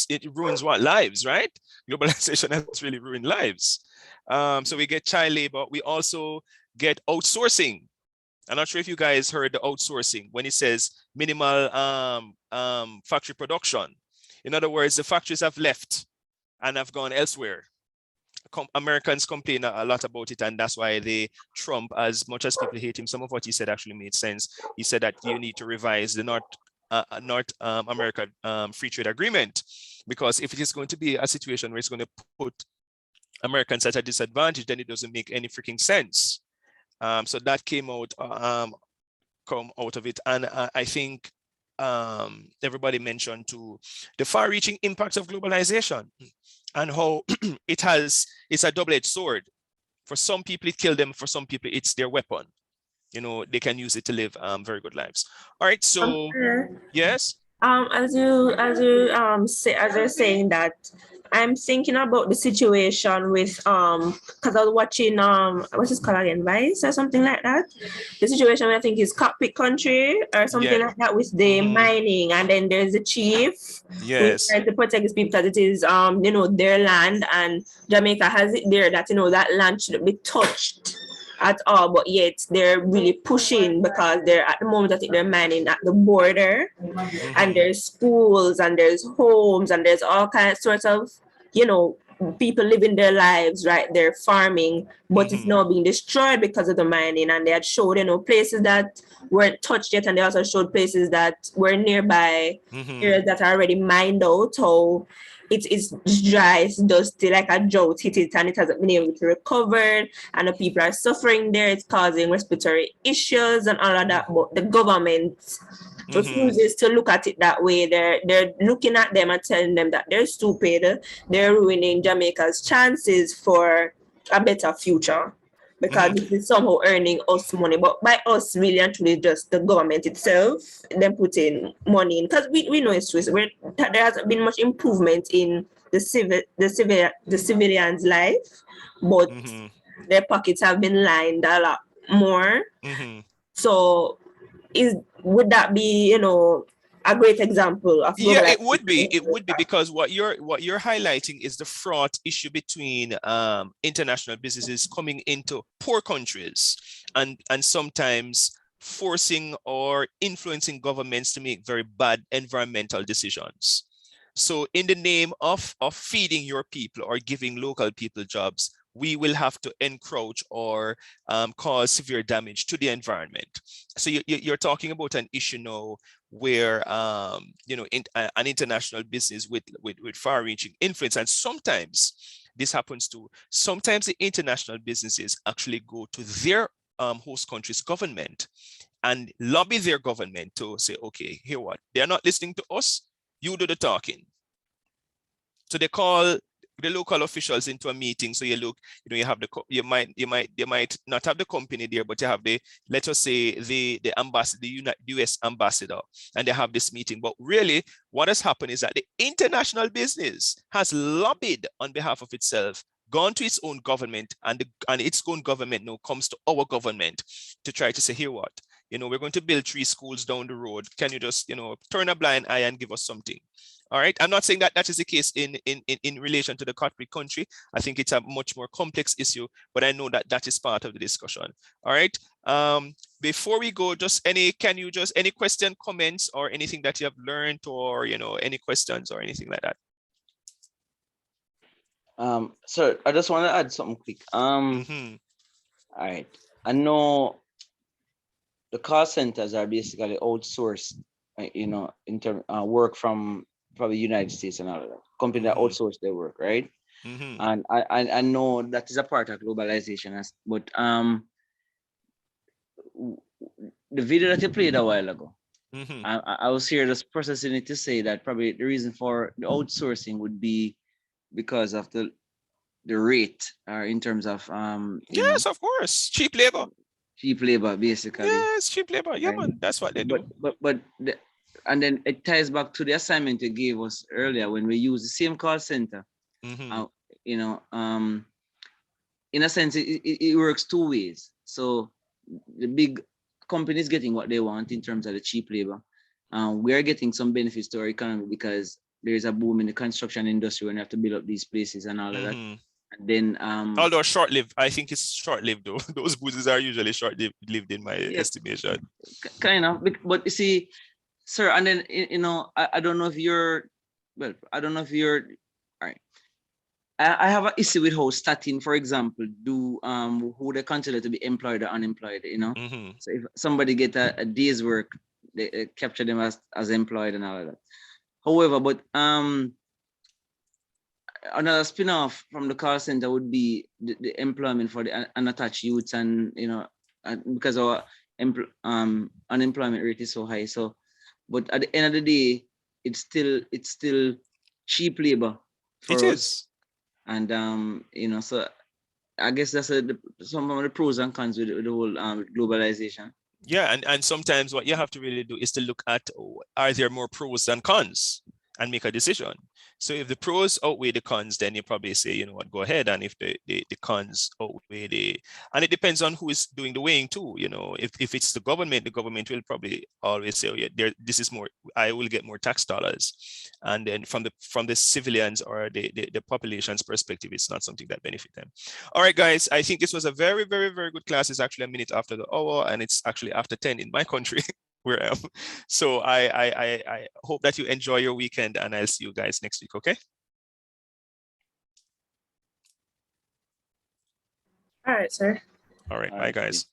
it ruins what? Lives, right? Globalization has really ruined lives. So we get child labor. We also get outsourcing. I'm not sure if you guys heard the outsourcing when it says minimal factory production. In other words, the factories have left and have gone elsewhere. Americans complain a lot about it, and that's why Trump, as much as people hate him, some of what he said actually made sense. He said that you need to revise the North America Free Trade Agreement, because if it is going to be a situation where it's going to put Americans at a disadvantage, then it doesn't make any freaking sense. So that come out of it, and I think everybody mentioned too the far-reaching impacts of globalization and how it's a double-edged sword. For some people it killed them, for some people it's their weapon. They can use it to live very good lives. All right, so yes. As you're saying that I'm thinking about the situation with because I was watching what's this called again, Vice or something like that. The situation where I think is cockpit country or something like that with the mining, and then there's the chief who's trying to protect his people because it is their land, and Jamaica has it there that that land shouldn't be touched at all, but yet they're really pushing because they're at the moment I think they're mining at the border, and there's schools and there's homes and there's all kinds sorts of people living their lives right there farming, but it's now being destroyed because of the mining. And they had showed places that weren't touched yet, and they also showed places that were nearby areas that are already mined out. So it's dry, it's dusty, like a drought hit it, and it hasn't been able to recover, and the people are suffering there. It's causing respiratory issues and all of that. But the government refuses to look at it that way. They're looking at them and telling them that they're stupid. They're ruining Jamaica's chances for a better future because this is somehow earning us money. But by us, really and truly, just the government itself, them putting money in, because we know it's true. There hasn't been much improvement in the civilians' life, but their pockets have been lined a lot more. So would that be a great example of it would be because what you're highlighting is the fraught issue between international businesses coming into poor countries and sometimes forcing or influencing governments to make very bad environmental decisions. So in the name of feeding your people or giving local people jobs, we will have to encroach or cause severe damage to the environment. So you're talking about an issue now where an international business with far-reaching influence, and sometimes this happens too. Sometimes the international businesses actually go to their host country's government and lobby their government to say, okay, here what? They're not listening to us, you do the talking. So they call the local officials into a meeting. So you look, you have you might not have the company there, but you have let us say the ambassador, the US ambassador, and they have this meeting. But really what has happened is that the international business has lobbied on behalf of itself, gone to its own government, and its own government now comes to our government to try to say, here what, we're going to build 3 schools down the road. Can you just, turn a blind eye and give us something? All right. I'm not saying that that is the case in relation to the cockpit country. I think it's a much more complex issue, but I know that that is part of the discussion. All right. Before we go, any question, comments, or anything that you have learned, or any questions or anything like that? So I just want to add something quick. All right. I know the call centers are basically outsourced, in terms work from probably United States and all of that. Company that outsource their work, right? And I know that is a part of globalization. But the video that you played a while ago, I was here just processing it to say that probably the reason for the outsourcing would be because of the rate, in terms of yes, of course, cheap labor. Cheap labor, basically. Yes, cheap labor. Yeah, man, that's what they do. But and then it ties back to the assignment you gave us earlier when we use the same call center. In a sense, it works 2 ways. So the big companies getting what they want in terms of the cheap labor. We are getting some benefits to our economy because there is a boom in the construction industry when you have to build up these places and all of that. And then although short-lived, I think it's short-lived though. Those boosters are usually short-lived in my estimation. Kind of, but you see, sir, and then I don't know if you're all right. I have an issue with how statin, for example, do who they consider to be employed or unemployed, So if somebody get a day's work, they capture them as employed and all of that. However, but another spin-off from the call center would be the employment for the unattached youths, and because our unemployment rate is so high. So, but at the end of the day, it's still cheap labor for us. And so I guess that's some of the pros and cons with the whole globalization. Yeah, and sometimes what you have to really do is to look at, are there more pros than cons, and make a decision. So if the pros outweigh the cons, then you probably say, you know what, go ahead. And if the cons outweigh and it depends on who is doing the weighing too. You know, if it's the government will probably always say, oh yeah, this is more, I will get more tax dollars. And then from the civilians or the population's perspective, it's not something that benefit them. All right, guys, I think this was a very, very, very good class. It's actually a minute after the hour, and it's actually after 10 in my country. Where I am. So I hope that you enjoy your weekend, and I'll see you guys next week, okay? All right, sir. All right, bye guys.